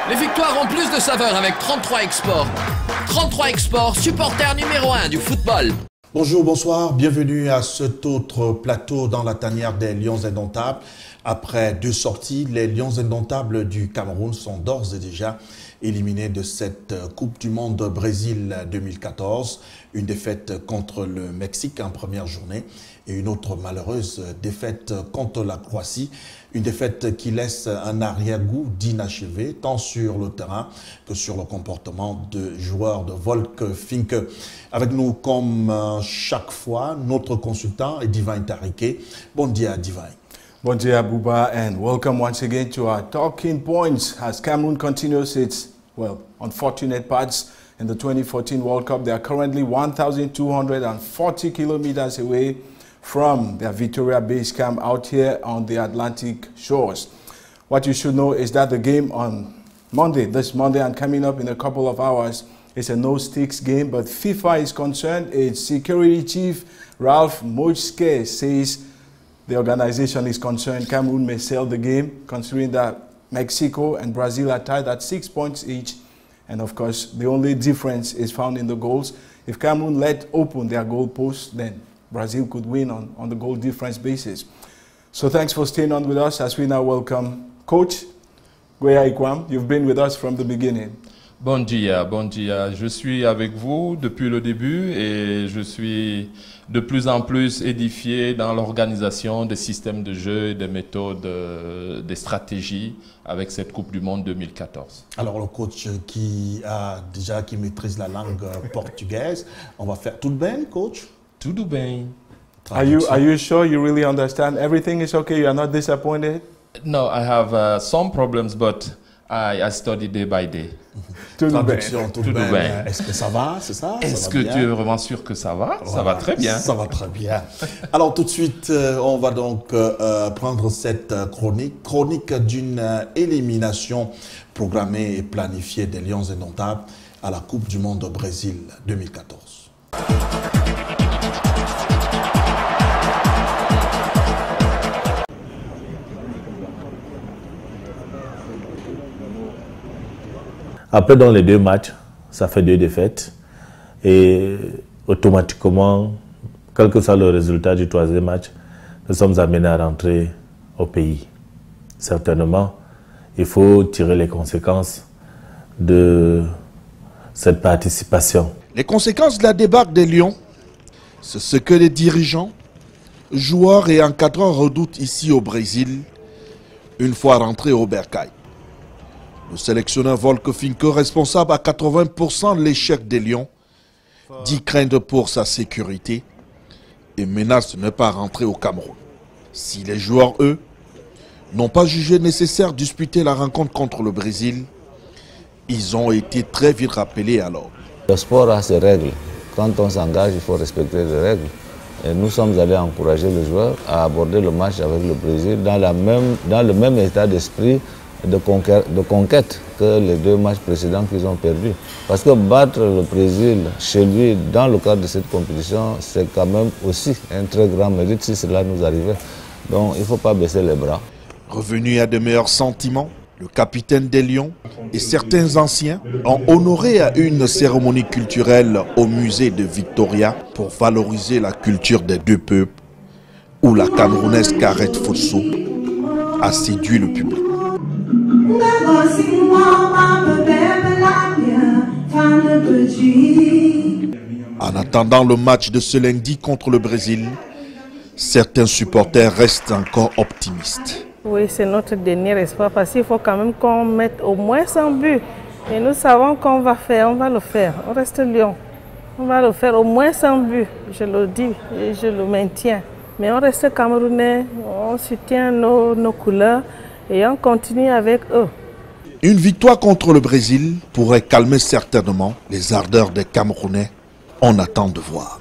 Les victoires ont plus de saveur avec 33 Export. 33 Export, supporter numéro 1 du football. Bonjour, bonsoir, bienvenue à cet autre plateau dans la tanière des Lions Indomptables. Après 2 sorties, les Lions Indomptables du Cameroun sont d'ores et déjà éliminés de cette Coupe du Monde Brésil 2014. Une défaite contre le Mexique en première journée et une autre malheureuse défaite contre la Croatie. Une défaite qui laisse un arrière-goût d'inachevé, tant sur le terrain que sur le comportement de joueurs de Volker Finke. Avec nous, comme chaque fois, notre consultant est Divine Tariké. Bon dia, Divine. Bon dia, Bouba, and welcome once again to our talking points as Cameroon continues its, well, unfortunate parts in the 2014 World Cup. They are currently 1,240 kilometers away from their Victoria base camp out here on the Atlantic shores. What you should know is that the game on Monday, this Monday and coming up in a couple of hours, is a no-stakes game, but FIFA is concerned. Its security chief, Ralph Mojske, says the organization is concerned Cameroon may sell the game, considering that Mexico and Brazil are tied at 6 points each. And of course, the only difference is found in the goals. If Cameroon let open their goal post, then Brazil could win on the goal difference basis. So thanks for staying on with us as we now welcome Coach Gweya Ikwam. You've been with us from the beginning. Bon dia, bon dia. Je suis avec vous depuis le début et je suis de plus en plus édifié dans l'organisation des systèmes de jeu, des méthodes, des stratégies avec cette Coupe du Monde 2014. Alors le coach qui maîtrise la langue portugaise, on va faire tout bien, coach? Tudo bem. Are you sure you really understand? Everything is okay? You are not disappointed? No, I have some problems, but I study day by day. Traduction, tout bien. Est-ce que ça va, c'est ça? Est-ce que tu es vraiment sûr que ça va? Voilà, ça va très bien. Ça va très bien. Alors tout de suite, on va donc prendre cette chronique d'une élimination programmée et planifiée des Lions Indomptables à la Coupe du Monde au Brésil 2014. Après, dans les 2 matchs, ça fait 2 défaites. Et automatiquement, quel que soit le résultat du 3e match, nous sommes amenés à rentrer au pays. Certainement, il faut tirer les conséquences de cette participation. Les conséquences de la débarque des Lions, c'est ce que les dirigeants, joueurs et encadrants redoutent ici au Brésil, une fois rentrés au Bercail. Le sélectionneur Volker Finke, responsable à 80% de l'échec des Lions, dit craindre pour sa sécurité et menace de ne pas rentrer au Cameroun. Si les joueurs, eux, n'ont pas jugé nécessaire de disputer la rencontre contre le Brésil, ils ont été très vite rappelés alors. Le sport a ses règles. Quand on s'engage, il faut respecter les règles. Et nous sommes allés encourager les joueurs à aborder le match avec le Brésil dans le même état d'esprit de conquête que les 2 matchs précédents qu'ils ont perdus. Parce que battre le Brésil chez lui dans le cadre de cette compétition, c'est quand même aussi un très grand mérite si cela nous arrivait. Donc il ne faut pas baisser les bras. Revenu à de meilleurs sentiments, le capitaine des Lions et certains anciens ont honoré à une cérémonie culturelle au musée de Victoria pour valoriser la culture des 2 peuples, où la Camerounaise Kareth Fosso a séduit le public. En attendant le match de ce lundi contre le Brésil, certains supporters restent encore optimistes. Oui, c'est notre dernier espoir parce qu'il faut quand même qu'on mette au moins 100 buts. Et nous savons qu'on va faire, on va le faire. On reste Lyon. On va le faire au moins 100 buts, je le dis et je le maintiens. Mais on reste Camerounais, on soutient nos couleurs et on continue avec eux. Une victoire contre le Brésil pourrait calmer certainement les ardeurs des Camerounais. On attend de voir.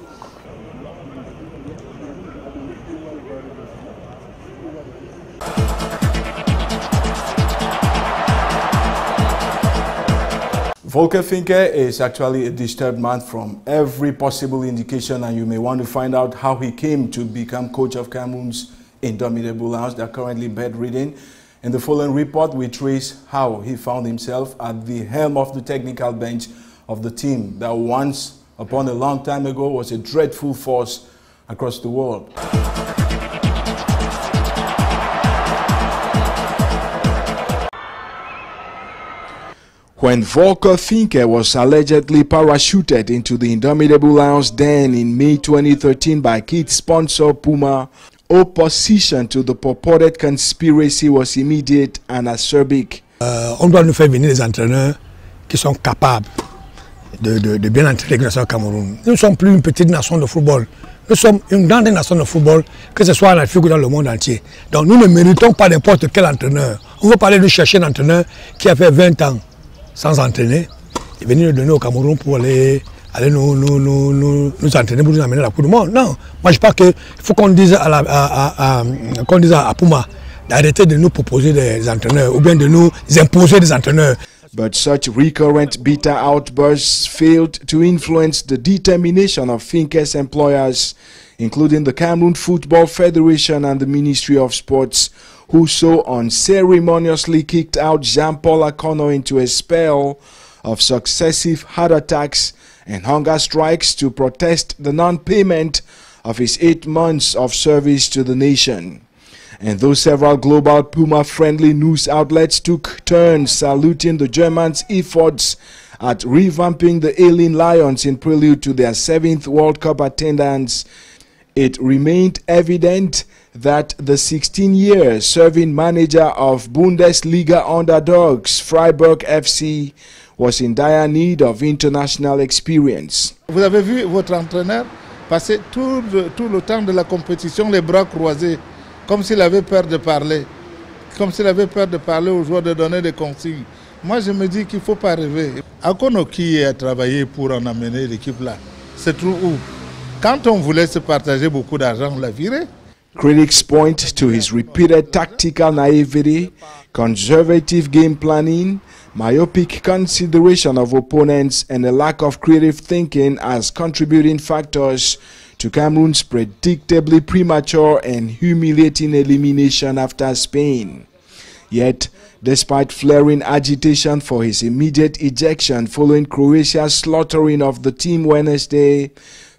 Volker Finke is actually a disturbed man from every possible indication, and you may want to find out how he came to become coach of Cameroon's Indomitable Lions. They are currently bedridden. In the following report, we trace how he found himself at the helm of the technical bench of the team that once, upon a long time ago, was a dreadful force across the world. When Volker Finke was allegedly parachuted into the Indomitable Lions den in May 2013 by kit sponsor Puma, opposition to the purported conspiracy was immediate and acerbic. On doit nous faire venir des entraîneurs qui sont capables de bien intégrer la nation Cameroun. Nous ne sommes plus une petite nation de football. Nous sommes une grande nation de football, que ce soit en Afrique ou dans le monde entier. Donc nous ne méritons pas n'importe quel entraîneur. On veut parler de chercher un entraîneur qui a fait 20 ans sans entraîner, et venir nous donner au Cameroun pour aller nous entraîner, pour nous amener à la Coupe du Monde. Non, moi je pense qu'il faut qu'on dise à Puma d'arrêter de nous proposer des entraîneurs ou bien de nous imposer des entraîneurs. But such recurrent bitter outbursts failed to influence the determination of Finke's employers, including the Cameroon Football Federation and the Ministry of Sports, who so unceremoniously kicked out Jean-Paul Akono into a spell of successive heart attacks and hunger strikes to protest the non-payment of his 8 months of service to the nation. And though several global Puma-friendly news outlets took turns saluting the Germans' efforts at revamping the Ailing Lions in prelude to their 7th World Cup attendance, it remained evident that the 16-year serving manager of Bundesliga underdogs Freiburg FC was in dire need of international experience. Vous avez vu votre entraîneur passer tout le temps de la compétition les bras croisés, comme s'il avait peur de parler, aux joueurs de donner des consignes. Moi je me dis qu'il ne faut pas rêver. Akono qui a travaillé pour en amener l'équipe là, c'est tout où? Quand on voulait se partager beaucoup d'argent, on l'a viré. Critics point to his repeated tactical naivety, conservative game planning, myopic consideration of opponents, and a lack of creative thinking as contributing factors to Cameroon's predictably premature and humiliating elimination after Spain. Yet, despite flaring agitation for his immediate ejection following Croatia's slaughtering of the team Wednesday,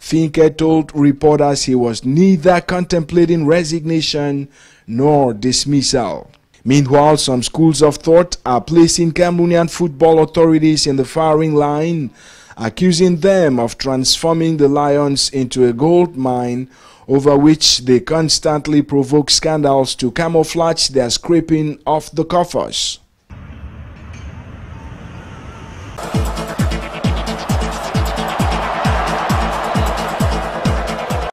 Finke told reporters he was neither contemplating resignation nor dismissal. Meanwhile, some schools of thought are placing Cameroonian football authorities in the firing line, accusing them of transforming the Lions into a gold mine over which they constantly provoke scandals to camouflage their scraping off the coffers.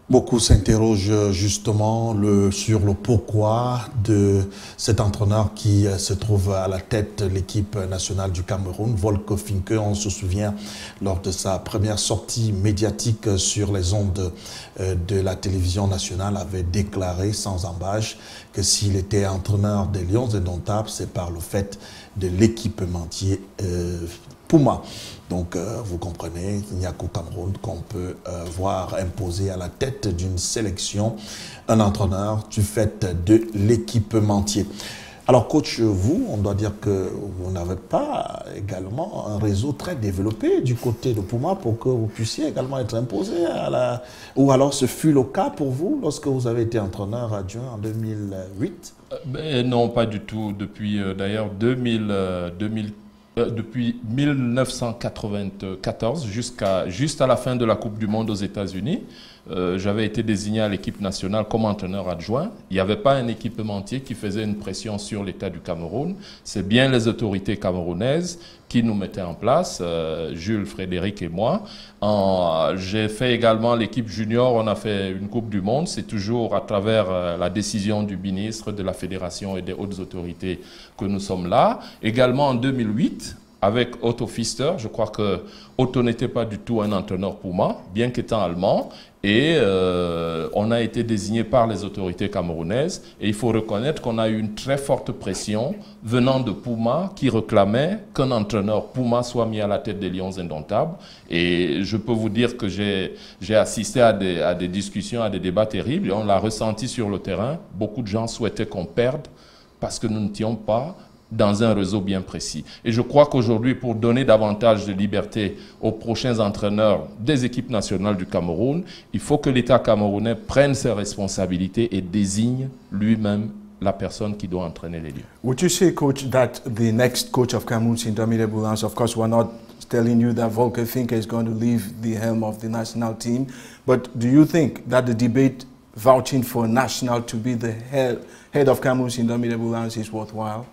Beaucoup s'interrogent justement sur le pourquoi de cet entraîneur qui se trouve à la tête de l'équipe nationale du Cameroun, Volker Finke. On se souvient lors de sa première sortie médiatique sur les ondes de la télévision nationale avait déclaré sans embâche que s'il était entraîneur des Lions indomptables, c'est par le fait de l'équipementier Puma. Donc vous comprenez, il n'y a qu'au Cameroun qu'on peut voir imposer à la tête d'une sélection un entraîneur du fait de l'équipementier. Alors coach, vous, on doit dire que vous n'avez pas également un réseau très développé du côté de Puma pour que vous puissiez également être imposé à la... Ou alors ce fut le cas pour vous lorsque vous avez été entraîneur adjoint en 2008? Non, pas du tout. Depuis d'ailleurs depuis 1994 juste à la fin de la Coupe du Monde aux États-Unis, j'avais été désigné à l'équipe nationale comme entraîneur adjoint. Il n'y avait pas un équipementier qui faisait une pression sur l'État du Cameroun. C'est bien les autorités camerounaises qui nous mettaient en place, Jules, Frédéric et moi. J'ai fait également l'équipe junior, on a fait une Coupe du Monde. C'est toujours à travers la décision du ministre, de la fédération et des hautes autorités que nous sommes là. Également en 2008, avec Otto Pfister. Je crois que Otto n'était pas du tout un entraîneur Puma, bien qu'étant allemand. Et on a été désigné par les autorités camerounaises. Et il faut reconnaître qu'on a eu une très forte pression venant de Puma qui réclamait qu'un entraîneur Puma soit mis à la tête des Lions Indomptables. Et je peux vous dire que j'ai assisté à des discussions, à des débats terribles. Et on l'a ressenti sur le terrain. Beaucoup de gens souhaitaient qu'on perde parce que nous n'étions pas dans un réseau bien précis. Et je crois qu'aujourd'hui, pour donner davantage de liberté aux prochains entraîneurs des équipes nationales du Cameroun, il faut que l'État camerounais prenne ses responsabilités et désigne lui-même la personne qui doit entraîner les Lions. Would you say, Coach, that the next coach of Cameroon's Indomitable Lions, of course, we're not telling you that Volker Finke is going to leave the helm of the national team, but do you think that the debate vouching for national to be the head of Cameroon's Indomitable Lions is worthwhile?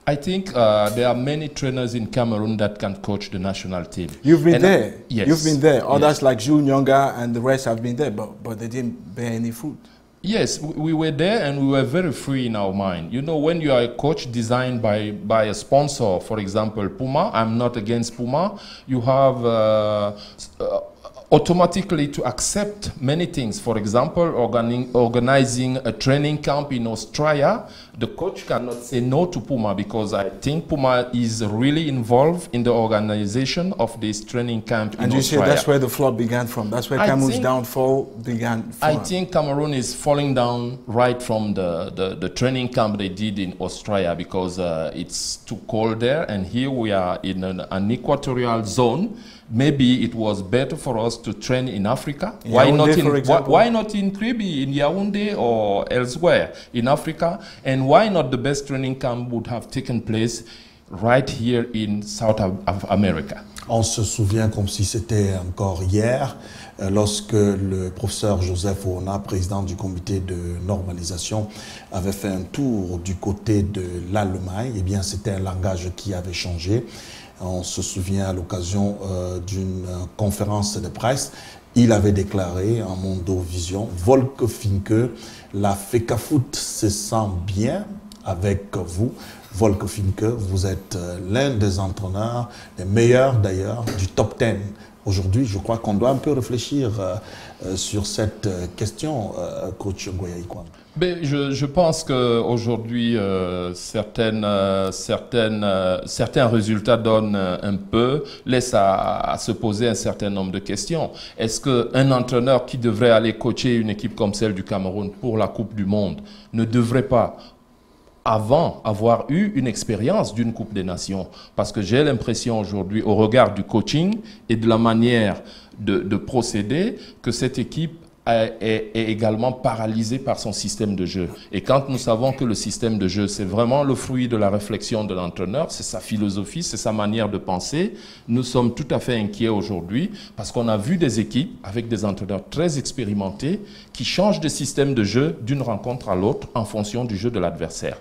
I think there are many trainers in Cameroon that can coach the national team. You've been there. Yes. You've been there. Others like Jules Nyonga and the rest have been there, but they didn't bear any fruit. Yes, we were there and we were very free in our mind. You know, when you are a coach designed by a sponsor, for example, Puma, I'm not against Puma, you have automatically to accept many things. For example, organizing a training camp in Australia, the coach cannot say no to Puma because I think Puma is really involved in the organization of this training camp in Australia. And you say that's where the flop began from? That's where Cameroon's downfall began from? I think Cameroon is falling down right from the training camp they did in Australia because it's too cold there, and here we are in an equatorial zone. Maybe it was better for us to train in Africa. Why not in Kribi, in Yaoundé or elsewhere in Africa? And why not the best training camp would have taken place right here in South America? On se souvient comme si c'était encore hier, lorsque le professeur Joseph Oona, président du comité de normalisation, avait fait un tour du côté de l'Allemagne. Eh bien, c'était un langage qui avait changé. On se souvient à l'occasion d'une conférence de presse, il avait déclaré en Mondovision, Volker Finke, la FECAFOOT se sent bien avec vous. Volker Finke, vous êtes l'un des entraîneurs, les meilleurs d'ailleurs, du top 10. Aujourd'hui, je crois qu'on doit un peu réfléchir sur cette question, coach Ngoyaikwan. Je pense qu'aujourd'hui, certains résultats donnent un peu, laissent à se poser un certain nombre de questions. Est-ce qu'un entraîneur qui devrait aller coacher une équipe comme celle du Cameroun pour la Coupe du Monde ne devrait pas, avant avoir eu une expérience d'une Coupe des Nations? Parce que j'ai l'impression aujourd'hui, au regard du coaching et de la manière de procéder, que cette équipe est également paralysée par son système de jeu. Et quand nous savons que le système de jeu, c'est vraiment le fruit de la réflexion de l'entraîneur, c'est sa philosophie, c'est sa manière de penser, nous sommes tout à fait inquiets aujourd'hui parce qu'on a vu des équipes avec des entraîneurs très expérimentés qui changent de système de jeu d'une rencontre à l'autre en fonction du jeu de l'adversaire.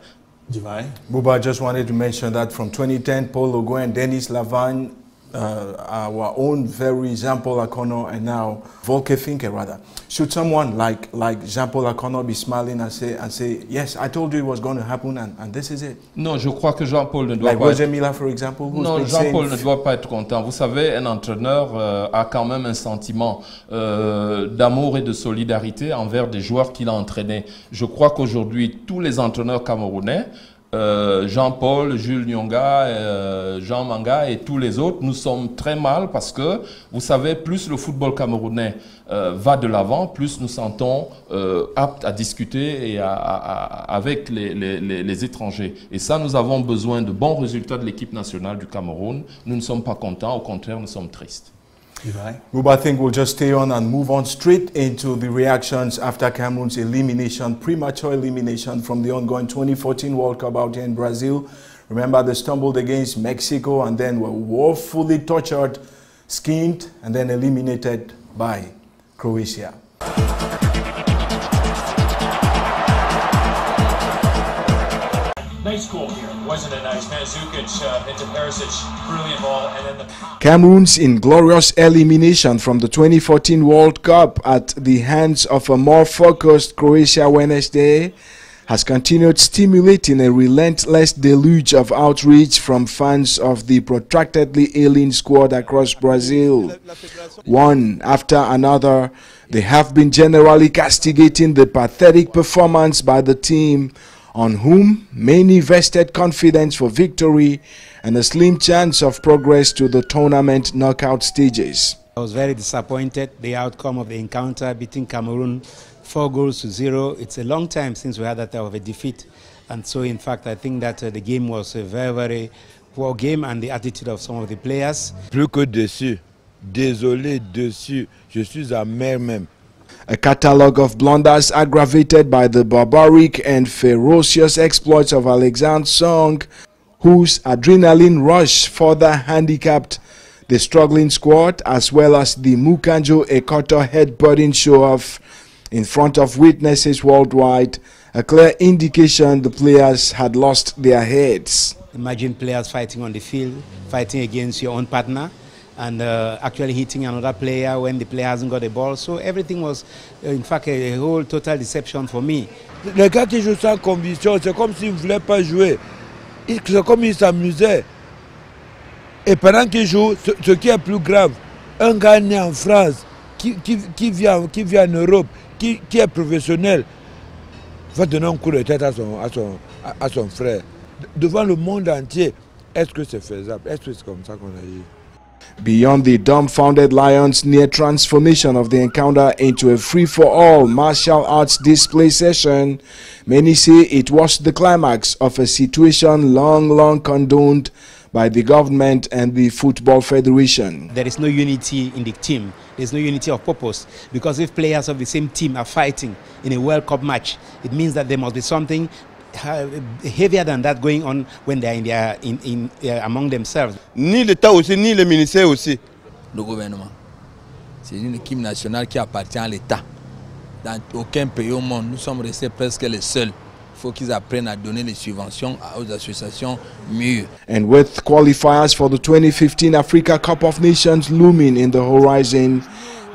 Bouba, I just wanted to mention that from 2010, Paul Oguen, Dennis Lavagne, our own very Jean-Paul Akono, and now Volker Finke, rather. Should someone like Jean-Paul Akono be smiling and say, yes, I told you it was going to happen, and this is it? Non, je crois que Jean-Paul ne doit like pas... Roger Mila, for example, non, Jean-Paul ne doit pas être content. Vous savez, un entraîneur a quand même un sentiment d'amour et de solidarité envers des joueurs qu'il a entraînés. Je crois qu'aujourd'hui, tous les entraîneurs camerounais, Jean-Paul, Jules Nyonga, Jean Manga et tous les autres, nous sommes très mal parce que, vous savez, plus le football camerounais va de l'avant, plus nous sentons aptes à discuter et avec les étrangers. Et ça, nous avons besoin de bons résultats de l'équipe nationale du Cameroun. Nous ne sommes pas contents, au contraire, nous sommes tristes. I think we'll just stay on and move on straight into the reactions after Cameroon's elimination, premature elimination from the ongoing 2014 World Cup out here in Brazil. Remember, they stumbled against Mexico and then were woefully tortured, skinned, and then eliminated by Croatia. Nice goal here, wasn't it nice? Mandzukic into Perisic, brilliant ball, and then the... Cameroon's inglorious elimination from the 2014 World Cup at the hands of a more focused Croatia Wednesday has continued stimulating a relentless deluge of outreach from fans of the protractedly ailing squad across Brazil. One after another, they have been generally castigating the pathetic performance by the team, on whom many vested confidence for victory and a slim chance of progress to the tournament knockout stages. I was very disappointed the outcome of the encounter between Cameroon, 4-0. It's a long time since we had that type of a defeat, and so in fact I think that the game was a very, very poor game, and the attitude of some of the players. Plus que déçu, désolé, déçu, je suis amer même. A catalogue of blunders aggravated by the barbaric and ferocious exploits of Alexandre Song, whose adrenaline rush further handicapped the struggling squad, as well as the Mukanjo Ekoto headbutting show-off in front of witnesses worldwide, a clear indication the players had lost their heads. Imagine players fighting on the field, fighting against your own partner, and actually hitting another player when the player hasn't got the ball. So everything was, in fact, a whole total deception for me. Les gars qui jouent sans conviction, c'est comme s'ils ne voulaient pas jouer. C'est comme ils s'amusaient. Et pendant qu'ils jouent, ce qui est plus grave, un gars né en France, qui vit en Europe, qui est professionnel, va donner un coup de tête à son frère. Devant le monde entier, est-ce que c'est faisable? Est-ce que c'est comme ça qu'on a dit? Beyond the dumbfounded Lions' near transformation of the encounter into a free-for-all martial arts display session, many say it was the climax of a situation long condoned by the government and the Football Federation. There is no unity in the team. There is no unity of purpose, because if players of the same team are fighting in a World Cup match, it means that there must be something heavier than that going on when they are among themselves. Ni l'État aussi, ni le ministère aussi. Le gouvernement, c'est une équipe nationale qui appartient à l'État. Dans aucun pays au monde, nous sommes restés presque les seuls. Il faut qu'ils apprennent à donner les subventions aux associations mieux. And with qualifiers for the 2015 Africa Cup of Nations looming in the horizon,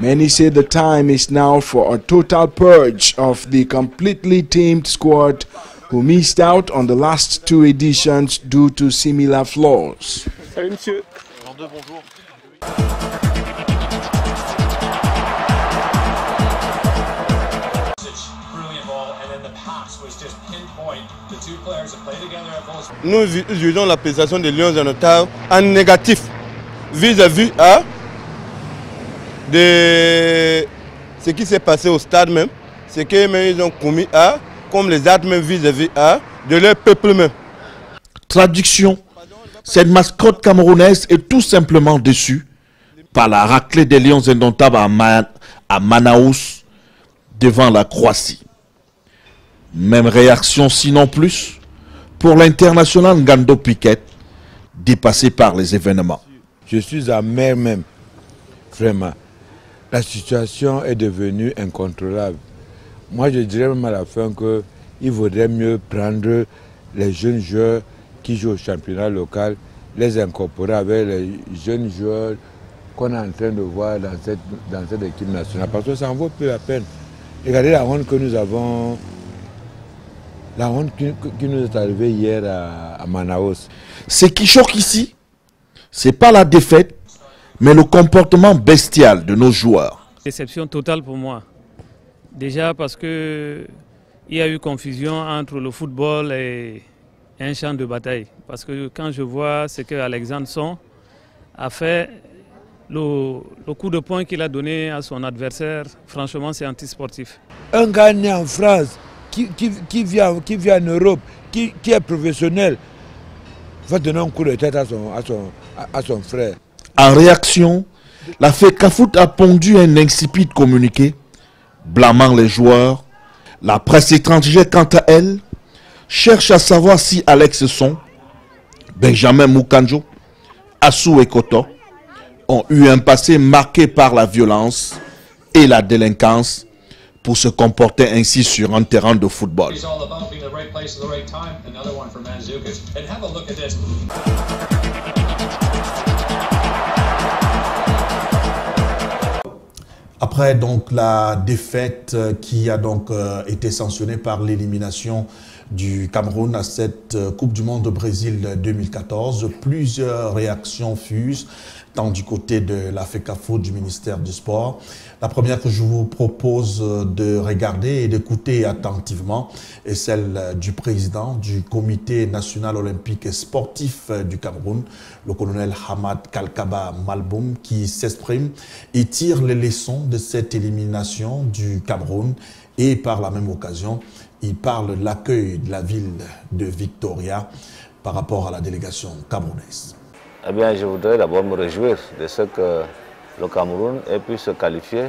many say the time is now for a total purge of the completely tamed squad who missed out on the last two editions due to similar flaws. Salut monsieur. Bonjour. Nous jugeons la prestation des Lions indomptables en négatif vis-à-vis de ce qui s'est passé au stade même, ce qu'ils ont commis comme les actes même vis-à-vis de leur peuple même. Traduction, cette mascotte camerounaise est tout simplement déçue par la raclée des Lions indomptables à Manaus devant la Croatie. Même réaction sinon plus pour l'international Ngando Piquet, dépassé par les événements. Je suis amer même, vraiment. La situation est devenue incontrôlable. Moi, je dirais même à la fin qu'il vaudrait mieux prendre les jeunes joueurs qui jouent au championnat local, les incorporer avec les jeunes joueurs qu'on est en train de voir dans cette équipe nationale. Parce que ça en vaut plus la peine. Regardez la honte que nous avons, la honte qui nous est arrivée hier à Manaus. Ce qui choque ici, ce n'est pas la défaite, mais le comportement bestial de nos joueurs. Déception totale pour moi. Déjà parce qu'il y a eu confusion entre le football et un champ de bataille. Parce que quand je vois ce que Alexandre Song a fait, le coup de poing qu'il a donné à son adversaire, franchement c'est antisportif. Un gars né en France, qui vit en Europe, qui est professionnel, va donner un coup de tête à son frère. En réaction, la FECAFOOT a pondu un insipide communiqué blâmant les joueurs. La presse étrangère, quant à elle, cherche à savoir si Alex Song, Benjamin Mukanjo, Assou Ekoto ont eu un passé marqué par la violence et la délinquance pour se comporter ainsi sur un terrain de football. Après donc la défaite qui a donc été sanctionnée par l'élimination du Cameroun à cette Coupe du Monde au Brésil 2014, plusieurs réactions fusent tant du côté de la FECAFOOT du ministère du Sport. La première que je vous propose de regarder et d'écouter attentivement est celle du président du Comité national olympique et sportif du Cameroun, le colonel Hamad Kalkaba Malboum, qui s'exprime et tire les leçons de cette élimination du Cameroun et par la même occasion, il parle de l'accueil de la ville de Victoria par rapport à la délégation camerounaise. Eh bien, je voudrais d'abord me réjouir de ce que le Cameroun ait pu se qualifier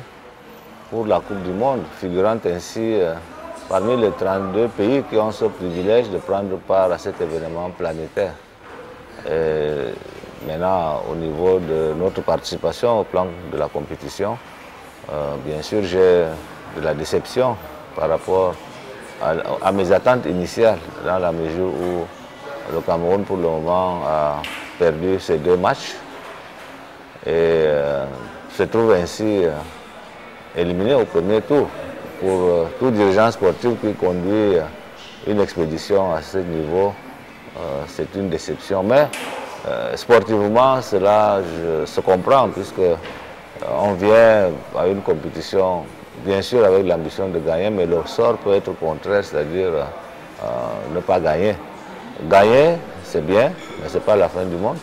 pour la Coupe du Monde, figurant ainsi parmi les 32 pays qui ont ce privilège de prendre part à cet événement planétaire. Et maintenant, au niveau de notre participation au plan de la compétition, bien sûr, j'ai de la déception par rapport à mes attentes initiales, dans la mesure où le Cameroun, pour le moment, a perdu ses 2 matchs et se trouve ainsi éliminé au premier tour. Pour tout dirigeant sportif qui conduit une expédition à ce niveau, c'est une déception. Mais sportivement, cela se comprend puisque on vient à une compétition, bien sûr avec l'ambition de gagner, mais le sort peut être contraire, c'est-à-dire ne pas gagner. Gagner, c'est bien, mais ce n'est pas la fin du monde.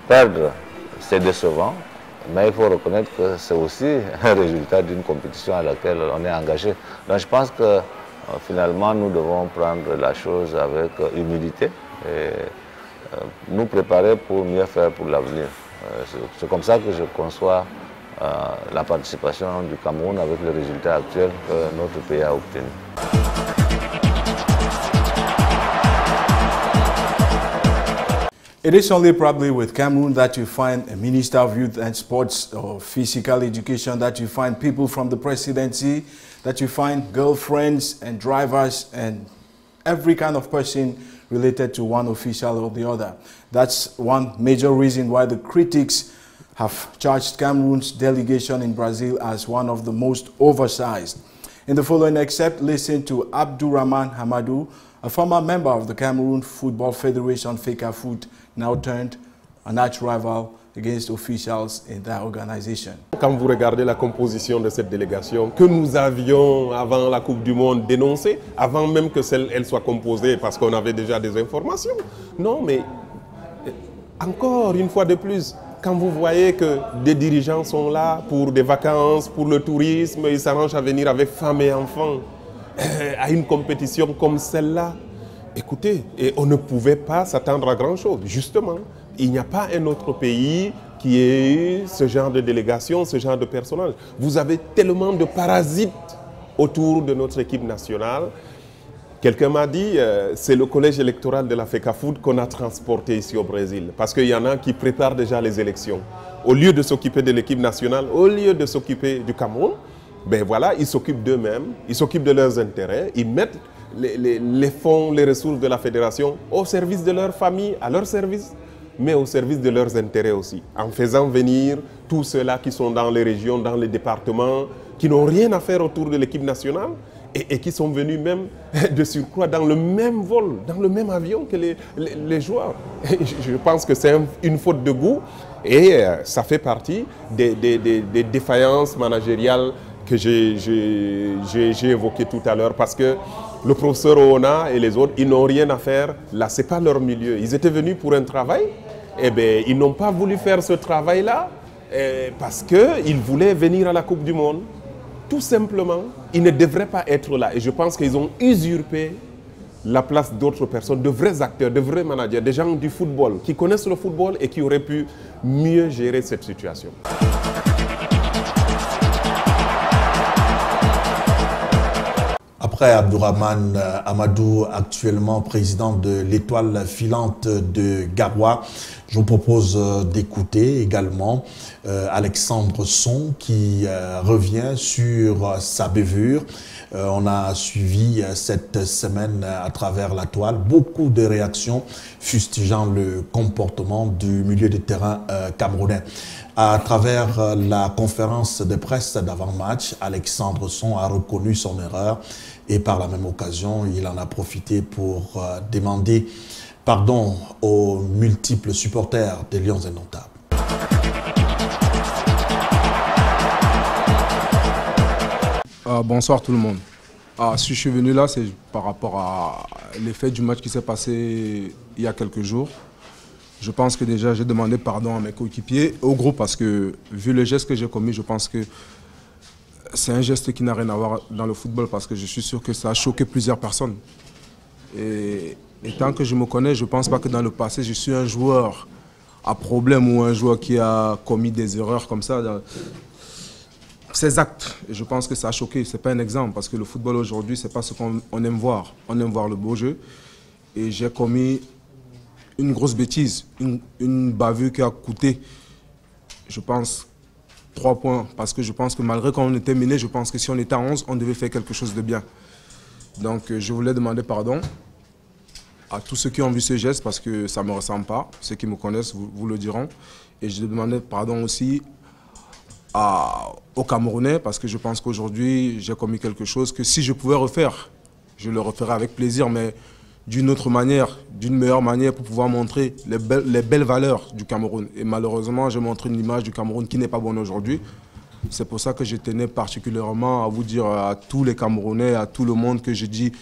Perdre, c'est décevant, mais il faut reconnaître que c'est aussi un résultat d'une compétition à laquelle on est engagé. Donc je pense que finalement, nous devons prendre la chose avec humilité et nous préparer pour mieux faire pour l'avenir. C'est comme ça que je conçois la participation du Cameroun avec les résultats actuels que notre pays a obtenus. It is only probably with Cameroon that you find a Minister of Youth and Sports or Physical Education, that you find people from the presidency, that you find girlfriends and drivers and every kind of person related to one official or the other. That's one major reason why the critics have charged Cameroon's delegation in Brazil as one of the most oversized. In the following excerpt, listen to Abdurrahman Hamadou, a former member of the Cameroon Football Federation, FECAFOOT, now turned an arch-rival against officials in that organization. Quand vous regardez la composition de cette délégation que nous avions avant la Coupe du Monde dénoncée, avant même que elle soit composée parce qu'on avait déjà des informations. Non, mais encore une fois de plus, quand vous voyez que des dirigeants sont là pour des vacances, pour le tourisme, ils s'arrangent à venir avec femmes et enfants à une compétition comme celle-là, écoutez, et on ne pouvait pas s'attendre à grand-chose. Justement, il n'y a pas un autre pays qui ait ce genre de délégation, ce genre de personnage. Vous avez tellement de parasites autour de notre équipe nationale. Quelqu'un m'a dit, c'est le collège électoral de la FECAFOOT qu'on a transporté ici au Brésil. Parce qu'il y en a qui préparent déjà les élections. Au lieu de s'occuper de l'équipe nationale, au lieu de s'occuper du Cameroun, ben voilà, ils s'occupent d'eux-mêmes, ils s'occupent de leurs intérêts, ils mettent les fonds, les ressources de la fédération au service de leur famille, à leur service, mais au service de leurs intérêts aussi. En faisant venir tous ceux-là qui sont dans les régions, dans les départements, qui n'ont rien à faire autour de l'équipe nationale et qui sont venus même de surcroît dans le même vol, dans le même avion que les joueurs. Et je pense que c'est une faute de goût et ça fait partie des défaillances managériales que j'ai évoqué tout à l'heure, parce que le professeur Oona et les autres, ils n'ont rien à faire. Là, ce n'est pas leur milieu. Ils étaient venus pour un travail. Eh bien, ils n'ont pas voulu faire ce travail-là parce qu'ils voulaient venir à la Coupe du Monde. Tout simplement, ils ne devraient pas être là. Et je pense qu'ils ont usurpé la place d'autres personnes, de vrais acteurs, de vrais managers, des gens du football, qui connaissent le football et qui auraient pu mieux gérer cette situation. Après Après Abdourahmane Amadou, actuellement président de l'Étoile filante de Garoua, je vous propose d'écouter également Alexandre Son qui revient sur sa bavure. On a suivi cette semaine à travers la toile beaucoup de réactions fustigeant le comportement du milieu de terrain camerounais. À travers la conférence de presse d'avant-match, Alexandre Son a reconnu son erreur et par la même occasion, il en a profité pour demander pardon aux multiples supporters des Lions Indomptables. Bonsoir tout le monde. Si je suis venu là, c'est par rapport à l'effet du match qui s'est passé il y a quelques jours. Je pense que déjà j'ai demandé pardon à mes coéquipiers, au groupe, parce que vu le geste que j'ai commis, je pense que c'est un geste qui n'a rien à voir dans le football, parce que je suis sûr que ça a choqué plusieurs personnes. Et tant que je me connais, je ne pense pas que dans le passé, je suis un joueur à problème ou un joueur qui a commis des erreurs comme ça. Ces actes, et je pense que ça a choqué. Ce n'est pas un exemple, parce que le football aujourd'hui, ce n'est pas ce qu'on aime voir. On aime voir le beau jeu. Et j'ai commis une grosse bêtise, une bavure qui a coûté, je pense, 3 points. Parce que je pense que malgré qu'on était mené, je pense que si on était à 11, on devait faire quelque chose de bien. Donc je voulais demander pardon à tous ceux qui ont vu ce geste, parce que ça ne me ressemble pas. Ceux qui me connaissent vous le diront. Et je demandais pardon aussi aux Camerounais, parce que je pense qu'aujourd'hui, j'ai commis quelque chose que si je pouvais refaire, je le referais avec plaisir, mais d'une autre manière, d'une meilleure manière, pour pouvoir montrer les belles valeurs du Cameroun. Et malheureusement, j'ai montré une image du Cameroun qui n'est pas bonne aujourd'hui. C'est pour ça que je tenais particulièrement à vous dire à tous les Camerounais, à tout le monde, que je dis,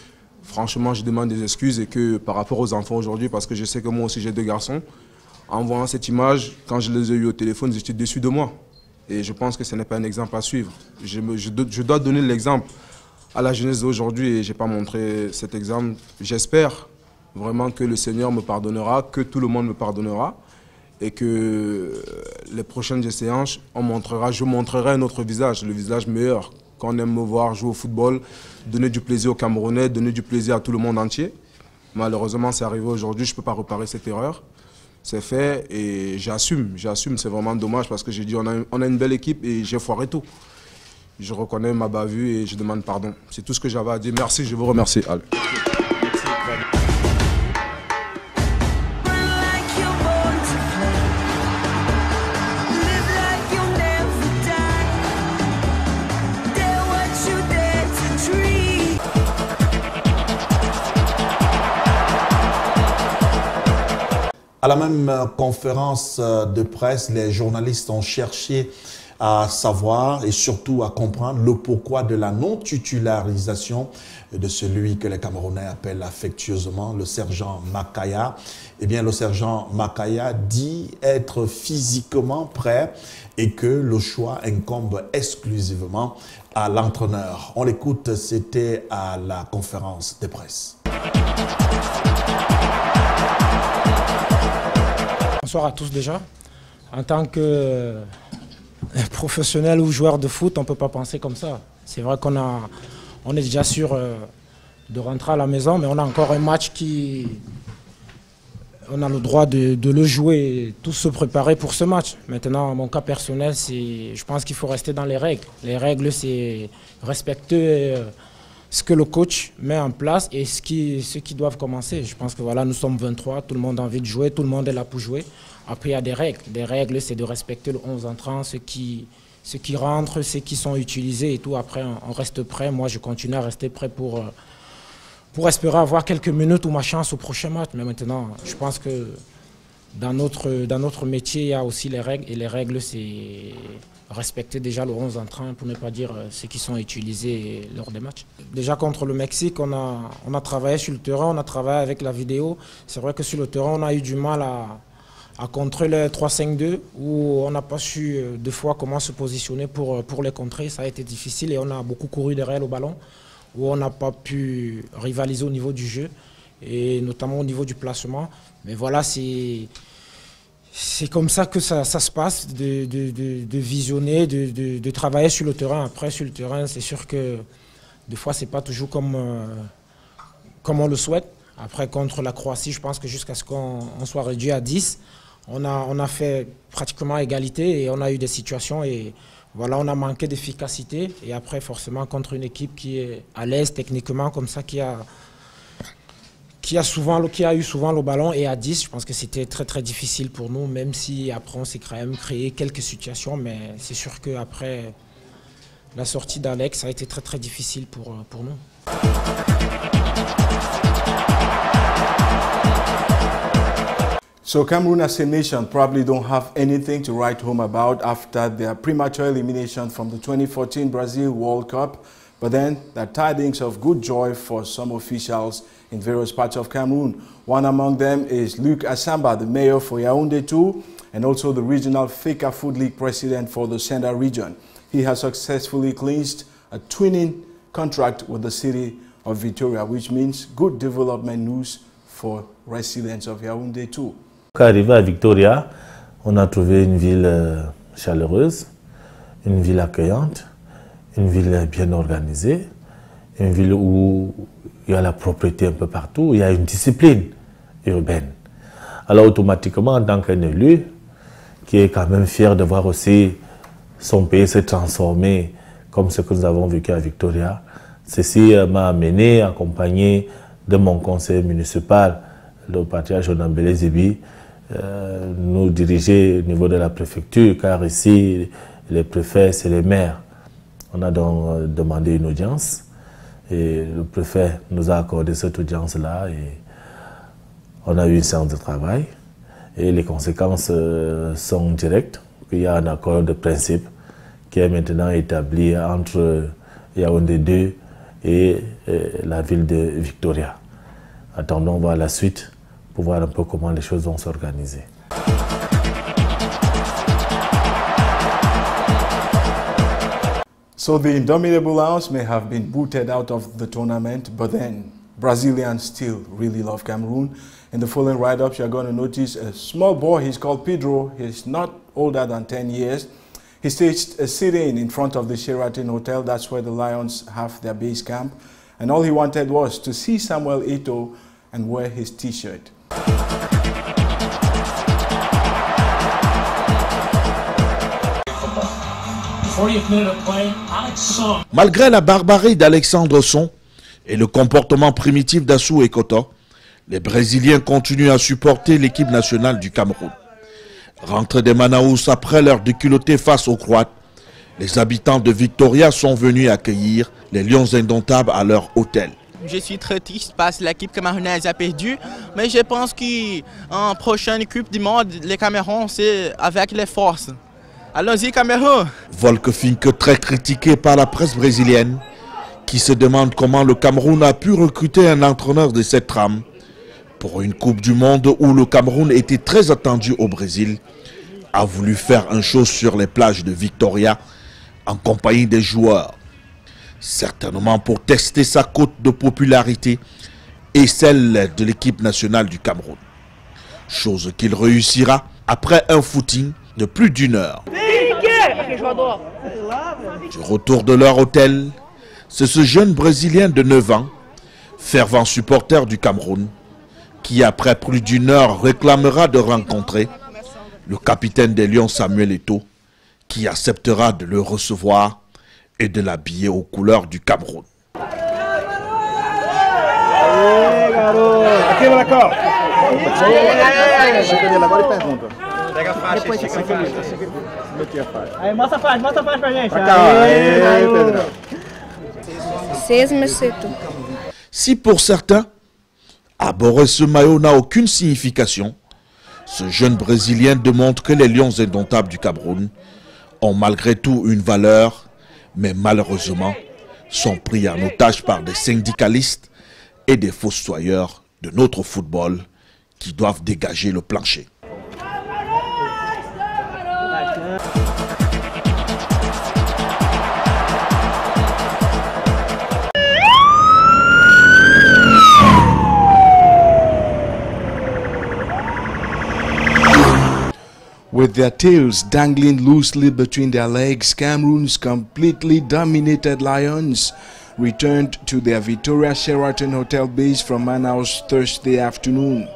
franchement, je demande des excuses, et que par rapport aux enfants aujourd'hui, parce que je sais que moi aussi j'ai 2 garçons, en voyant cette image, quand je les ai eus au téléphone, j'étais déçu de moi. Et je pense que ce n'est pas un exemple à suivre. Je dois donner l'exemple à la jeunesse d'aujourd'hui, et je n'ai pas montré cet exemple. J'espère vraiment que le Seigneur me pardonnera, que tout le monde me pardonnera, et que les prochaines séances, je montrerai un autre visage, le visage meilleur. Qu'on aime me voir jouer au football, donner du plaisir aux Camerounais, donner du plaisir à tout le monde entier. Malheureusement, c'est arrivé aujourd'hui, je ne peux pas réparer cette erreur. C'est fait et j'assume, c'est vraiment dommage, parce que j'ai dit on a une belle équipe et j'ai foiré tout. Je reconnais ma bavure et je demande pardon. C'est tout ce que j'avais à dire. Merci, je vous remercie. Allez. À la même conférence de presse, les journalistes ont cherché à savoir et surtout à comprendre le pourquoi de la non-titularisation de celui que les Camerounais appellent affectueusement le sergent Makaya. Eh bien, le sergent Makaya dit être physiquement prêt et que le choix incombe exclusivement à l'entraîneur. On l'écoute, c'était à la conférence de presse. Bonsoir à tous déjà. En tant que professionnel ou joueur de foot, on ne peut pas penser comme ça. C'est vrai on est déjà sûr de rentrer à la maison, mais on a encore un match on a le droit de le jouer et tous se préparer pour ce match. Maintenant, mon cas personnel, je pense qu'il faut rester dans les règles. Les règles, c'est respecter ce que le coach met en place et ceux qui doivent commencer. Je pense que voilà, nous sommes 23, tout le monde a envie de jouer, tout le monde est là pour jouer. Après, il y a des règles. Des règles, c'est de respecter le 11 entrant, ceux qui rentrent, ceux qui sont utilisés et tout. Après, on reste prêt. Moi, je continue à rester prêt pour espérer avoir quelques minutes ou ma chance au prochain match. Mais maintenant, je pense que dans notre métier, il y a aussi les règles. Et les règles, c'est respecter déjà le 11 entrant, pour ne pas dire ceux qui sont utilisés lors des matchs. Déjà contre le Mexique, on a travaillé sur le terrain, on a travaillé avec la vidéo. C'est vrai que sur le terrain, on a eu du mal à contrer le 3-5-2, où on n'a pas su deux fois comment se positionner pour les contrer. Ça a été difficile et on a beaucoup couru derrière le ballon, où on n'a pas pu rivaliser au niveau du jeu, et notamment au niveau du placement. Mais voilà, c'est comme ça que ça se passe, de visionner, de travailler sur le terrain. Après, sur le terrain, c'est sûr que Des fois, ce n'est pas toujours comme on le souhaite. Après, contre la Croatie, je pense que jusqu'à ce qu'on soit réduit à 10, on a fait pratiquement égalité et on a eu des situations et voilà, on a manqué d'efficacité. Et après, forcément, contre une équipe qui est à l'aise techniquement, comme ça, qui a eu souvent le ballon et à 10, je pense que c'était très très difficile pour nous, même si après on s'est quand même créé quelques situations, mais c'est sûr qu'après la sortie d'Alex, ça a été très très difficile pour nous. So Cameroon as a nation probably don't have anything to write home about after their premature elimination from the 2014 Brazil World Cup. But then there are tidings of good joy for some officials in various parts of Cameroon. One among them is Luc Assamba, the mayor for Yaoundé 2, and also the regional Feka Food League president for the Senda region. He has successfully clinched a twinning contract with the city of Victoria, which means good development news for residents of Yaoundé 2. Arrivé à Victoria, on a trouvé une ville chaleureuse, une ville accueillante, une ville bien organisée, une ville où il y a la propriété un peu partout, il y a une discipline urbaine. Alors automatiquement, en tant qu'un élu, qui est quand même fier de voir aussi son pays se transformer comme ce que nous avons vécu à Victoria, ceci m'a amené, accompagné de mon conseil municipal, le patriarche Onambele Zibi, nous diriger au niveau de la préfecture, car ici, les préfets, c'est les maires. On a donc demandé une audience et le préfet nous a accordé cette audience-là et on a eu une séance de travail et les conséquences sont directes. Il y a un accord de principe qui est maintenant établi entre Yaoundé 2 et la ville de Victoria. Attendons voir la suite pour voir un peu comment les choses vont s'organiser. So the Indomitable Lions may have been booted out of the tournament, but then Brazilians still really love Cameroon. In the following write-ups, you're going to notice a small boy. He's called Pedro. He's not older than 10 years. He staged a sit-in in front of the Sheraton Hotel. That's where the Lions have their base camp. And all he wanted was to see Samuel Eto'o and wear his T-shirt. Malgré la barbarie d'Alexandre Son et le comportement primitif d'Assou Ekota, les Brésiliens continuent à supporter l'équipe nationale du Cameroun. Rentrés des Manaus après leur déculotté face aux Croates, les habitants de Victoria sont venus accueillir les Lions indomptables à leur hôtel. Je suis très triste parce que l'équipe camerounaise a perdu, mais je pense qu'en prochaine Coupe du Monde, les Cameroun, c'est avec les forces. Allons-y Cameroun! Volker Finke, très critiqué par la presse brésilienne, qui se demande comment le Cameroun a pu recruter un entraîneur de cette trame pour une Coupe du Monde où le Cameroun était très attendu au Brésil, a voulu faire un show sur les plages de Victoria en compagnie des joueurs. Certainement pour tester sa cote de popularité et celle de l'équipe nationale du Cameroun. Chose qu'il réussira après un footing de plus d'1 heure. Du retour de leur hôtel, c'est ce jeune Brésilien de 9 ans, fervent supporter du Cameroun, qui après plus d'1 heure réclamera de rencontrer le capitaine des Lions Samuel Eto'o, qui acceptera de le recevoir et de l'habiller aux couleurs du Cameroun. Si pour certains, aborder ce maillot n'a aucune signification, ce jeune Brésilien démontre que les Lions indomptables du Cameroun ont malgré tout une valeur, mais malheureusement sont pris en otage par des syndicalistes et des fossoyeurs de notre football qui doivent dégager le plancher. With their tails dangling loosely between their legs, Cameroon's completely dominated Lions returned to their Victoria Sheraton Hotel base from Manaus Thursday afternoon.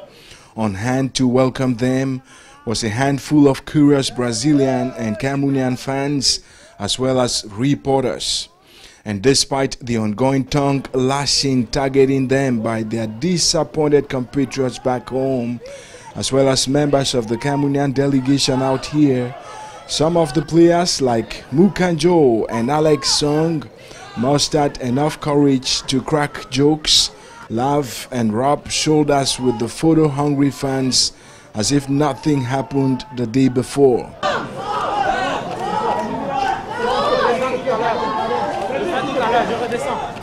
On hand to welcome them was a handful of curious Brazilian and Cameroonian fans, as well as reporters. And despite the ongoing tongue lashing targeting them by their disappointed compatriots back home, as well as members of the Cameroonian delegation out here, some of the players like Mukanjo and Alex Song mustered enough courage to crack jokes, laugh and rub shoulders with the photo-hungry fans as if nothing happened the day before.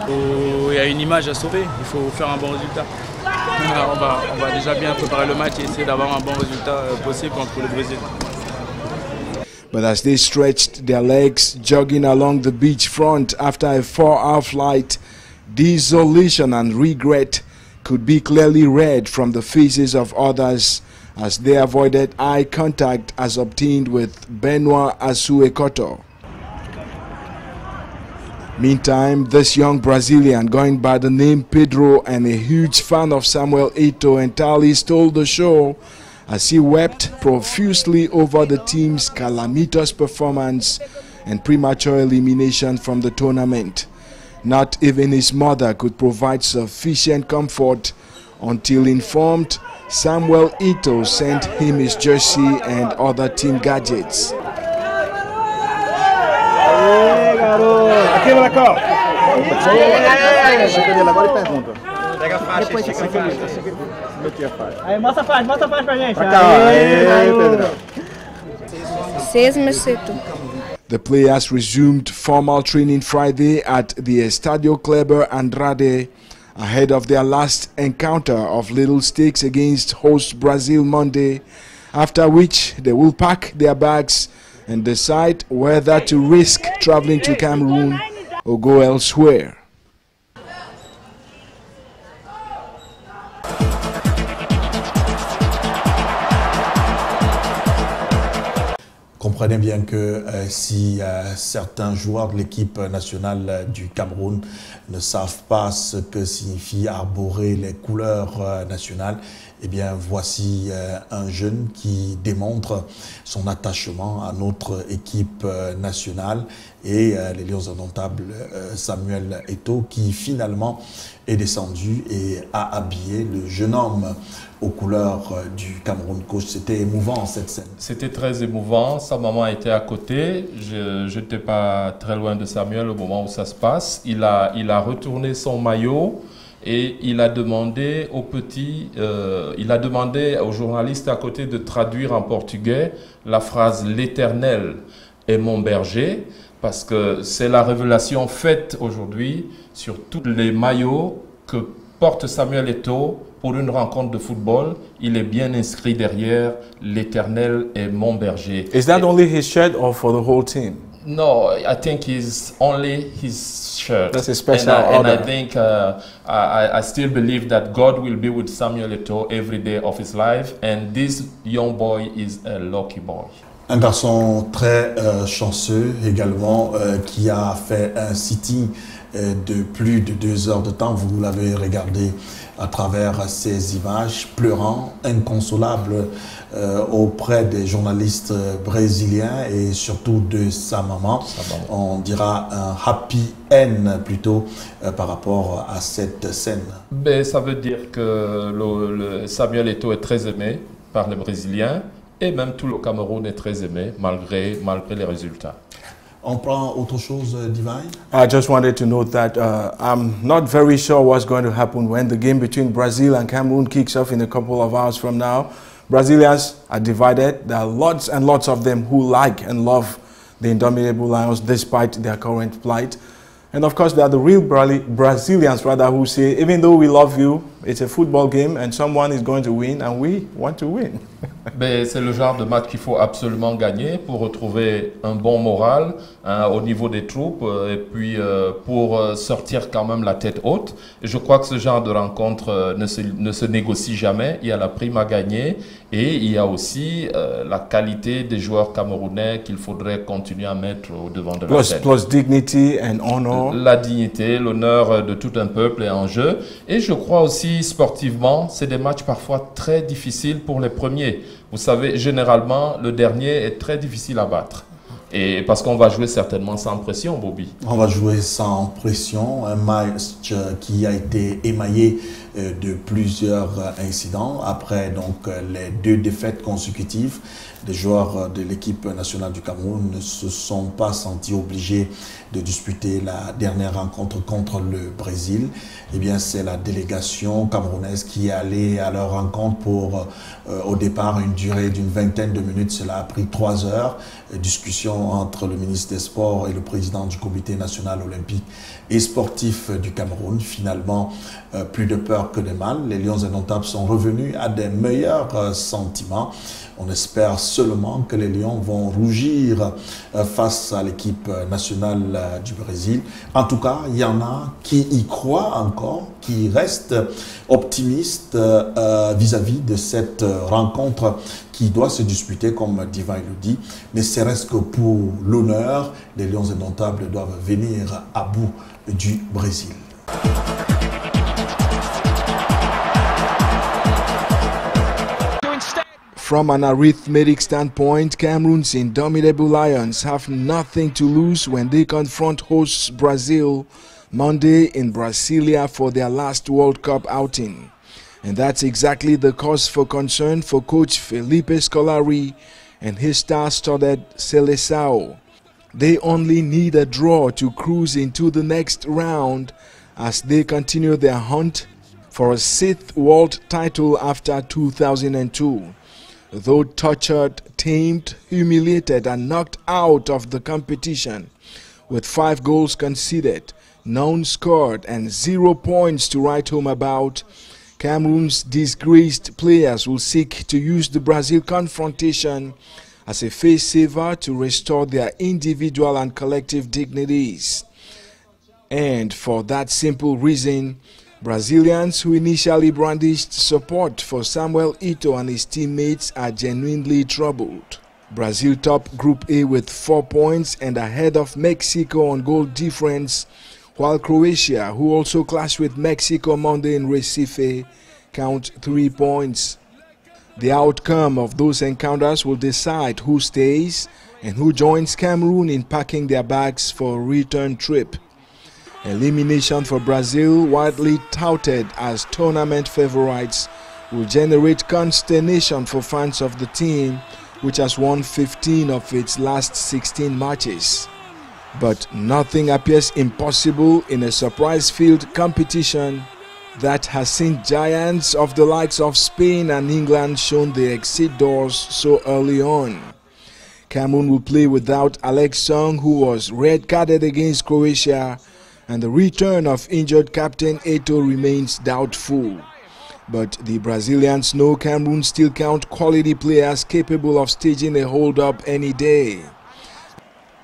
Il y a une image à sauver, il faut faire un bon résultat. On va déjà bien préparer le match et essayer d'avoir un bon résultat possible contre le Brésil. But as they stretched their legs jogging along the beach front after a 4-hour flight, desolation and regret could be clearly read from the faces of others as they avoided eye contact as obtained with Benoit Asuekoto. Meantime, this young Brazilian going by the name Pedro and a huge fan of Samuel Eto'o entirely stole the show as he wept profusely over the team's calamitous performance and premature elimination from the tournament. Not even his mother could provide sufficient comfort until informed Samuel Eto'o sent him his jersey and other team gadgets. Aí, mostra a faixa pra gente. The players resumed formal training Friday at the Estadio Kleber Andrade ahead of their last encounter of Little Stakes against host Brazil Monday, after which they will pack their bags and decide whether to risk traveling to Cameroon or go elsewhere. Comprenez bien que si certains joueurs de l'équipe nationale du Cameroun ne savent pas ce que signifie arborer les couleurs nationales, eh bien voici un jeune qui démontre son attachement à notre équipe nationale et les Lions indomptables Samuel Eto'o qui finalement est descendu et a habillé le jeune homme aux couleurs du Cameroun. Coach, c'était émouvant cette scène. C'était très émouvant. Sa maman était à côté. Je n'étais pas très loin de Samuel au moment où ça se passe. Il a retourné son maillot et il a demandé aux journalistes à côté de traduire en portugais la phrase « L'Éternel est mon berger », parce que c'est la révélation faite aujourd'hui sur tous les maillots que porte Samuel Eto'o pour une rencontre de football. Il est bien inscrit derrière « L'Éternel est mon berger ». Is that only his shirt or for the whole team? No, I think it's only his shirt. That's a special and I order. think I still believe that God will be with Samuel Eto'o every day of his life, and this young boy is a lucky boy. Un garçon très chanceux également qui a fait un sitting de plus de 2 heures de temps. Vous l'avez regardé à travers ces images, pleurant, inconsolable auprès des journalistes brésiliens et surtout de sa maman. On dira un happy end plutôt par rapport à cette scène. Ben, ça veut dire que le Samuel Eto'o est très aimé par les Brésiliens et même tout le Cameroun est très aimé malgré les résultats. On prend autre chose, Divine? I just wanted to note that I'm not very sure what's going to happen when the game between Brazil and Cameroon kicks off in a couple of hours from now. Brazilians are divided. There are lots and lots of them who like and love the indomitable Lions despite their current plight. And of course, there are the real Brazilians who say, even though we love you, it's a football game and someone is going to win and we want to win. C'est le genre de match qu'il faut absolument gagner pour retrouver un bon moral au niveau des troupes et puis pour sortir quand même la tête haute. Et je crois que ce genre de rencontre ne se négocie jamais. Il y a la prime à gagner et il y a aussi la qualité des joueurs camerounais qu'il faudrait continuer à mettre au devant de la scène. Plus dignity and honor. La dignité, l'honneur de tout un peuple est en jeu. Et je crois aussi sportivement, c'est des matchs parfois très difficiles pour les premiers. Vous savez, généralement, le dernier est très difficile à battre. Et parce qu'on va jouer certainement sans pression, Bobby. On va jouer sans pression, un match qui a été émaillé de plusieurs incidents. Après donc les 2 défaites consécutives, les joueurs de l'équipe nationale du Cameroun ne se sont pas sentis obligés de disputer la dernière rencontre contre le Brésil. Eh bien, c'est la délégation camerounaise qui est allée à leur rencontre pour, au départ, une durée d'une vingtaine de minutes. Cela a pris 3 heures. Discussion entre le ministre des Sports et le président du comité national olympique et sportif du Cameroun. Finalement, plus de peur que de mal. Les Lions indomptables sont revenus à des meilleurs sentiments. On espère seulement que les Lions vont rougir face à l'équipe nationale du Brésil. En tout cas, il y en a qui y croient encore, qui restent optimistes vis-à-vis de cette rencontre qui doit se disputer, comme Divan le dit. Mais c'est reste que pour l'honneur, les Lions indomptables doivent venir à bout du Brésil. From an arithmetic standpoint, Cameroon's indomitable Lions have nothing to lose when they confront hosts Brazil Monday in Brasilia for their last World Cup outing. And that's exactly the cause for concern for coach Felipe Scolari and his star-studded Seleção. They only need a draw to cruise into the next round as they continue their hunt for a 6th world title after 2002. Though tortured, tamed, humiliated and knocked out of the competition with 5 goals conceded, none scored and 0 points to write home about, Cameroon's disgraced players will seek to use the Brazil confrontation as a face-saver to restore their individual and collective dignities. And for that simple reason, Brazilians who initially brandished support for Samuel Eto'o and his teammates are genuinely troubled. Brazil top Group A with 4 points and ahead of Mexico on goal difference, while Croatia, who also clashed with Mexico Monday in Recife, count 3 points. The outcome of those encounters will decide who stays and who joins Cameroon in packing their bags for a return trip. Elimination for Brazil, widely touted as tournament favorites, will generate consternation for fans of the team, which has won 15 of its last 16 matches. But nothing appears impossible in a surprise-filled competition that has seen giants of the likes of Spain and England shown the exit doors so early on. Cameroon will play without Alex Song, who was red-carded against Croatia, and the return of injured captain Eto'o remains doubtful. But the Brazilians know Cameroon still count quality players capable of staging a hold-up any day.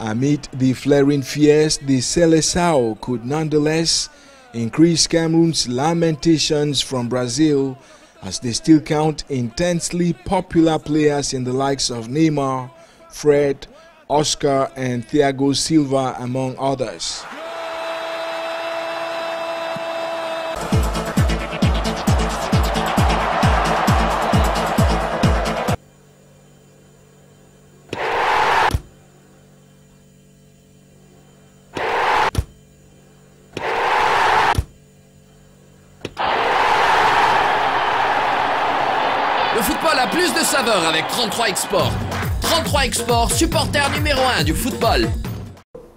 Amid the flaring fears, the Seleção could nonetheless increase Cameroon's lamentations from Brazil as they still count intensely popular players in the likes of Neymar, Fred, Oscar and Thiago Silva among others. Le football a plus de saveur avec 33 Export. 33 Export, supporter numéro 1 du football.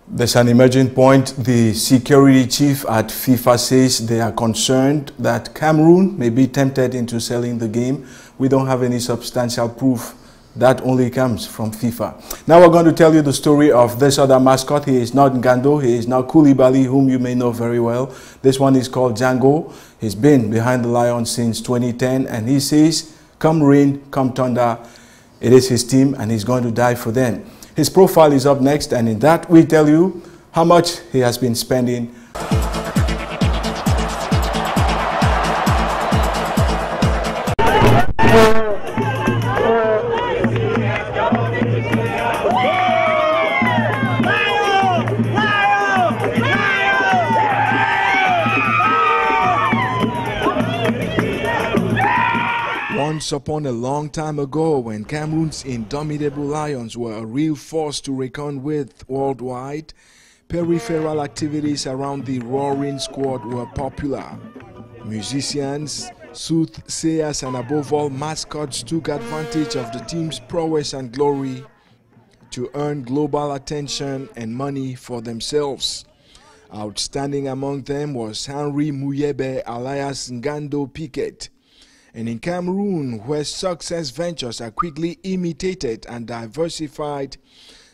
There's an emerging point. The security chief at FIFA says they are concerned that Cameroon may be tempted into selling the game. We don't have any substantial proof That only comes from FIFA. Now we're going to tell you the story of this other mascot. He is not Ngando, he is not Koulibaly, whom you may know very well. This one is called Django. He's been behind the Lions since 2010, and he says, come rain, come thunder, it is his team and he's going to die for them. His profile is up next, and in that we tell you how much he has been spending. Once upon a long time ago, when Cameroon's indomitable Lions were a real force to reckon with worldwide, peripheral activities around the roaring squad were popular. Musicians, soothsayers, and above all mascots took advantage of the team's prowess and glory to earn global attention and money for themselves. Outstanding among them was Henry Muyebe alias Ngando Piquet. And in Cameroon, where success ventures are quickly imitated and diversified,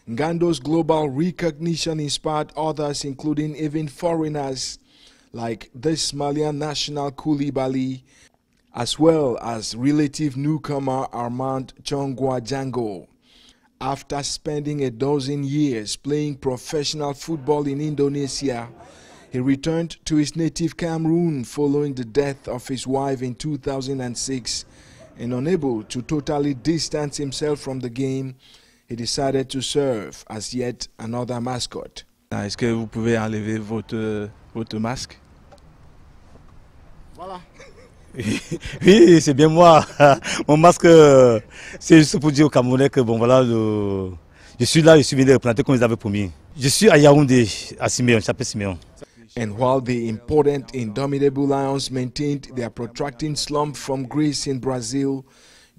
Ngando's global recognition inspired others, including even foreigners like this Malian national Koulibaly, as well as relative newcomer Armand Chongwa Django. After spending a dozen years playing professional football in Indonesia, he returned to his native Cameroon following the death of his wife in 2006, and unable to totally distance himself from the game, he decided to serve as yet another mascot. Est-ce que vous pouvez enlever votre masque? Voilà. Oui, c'est bien moi. Mon masque, c'est juste pour dire aux Camerounais que bon voilà, je suis là, je suis venu représenter comme ils avaient promis. Je suis à Yaoundé, à Siméon, Chapelle Siméon. And while the important indomitable Lions maintained their protracting slump from Greece in Brazil,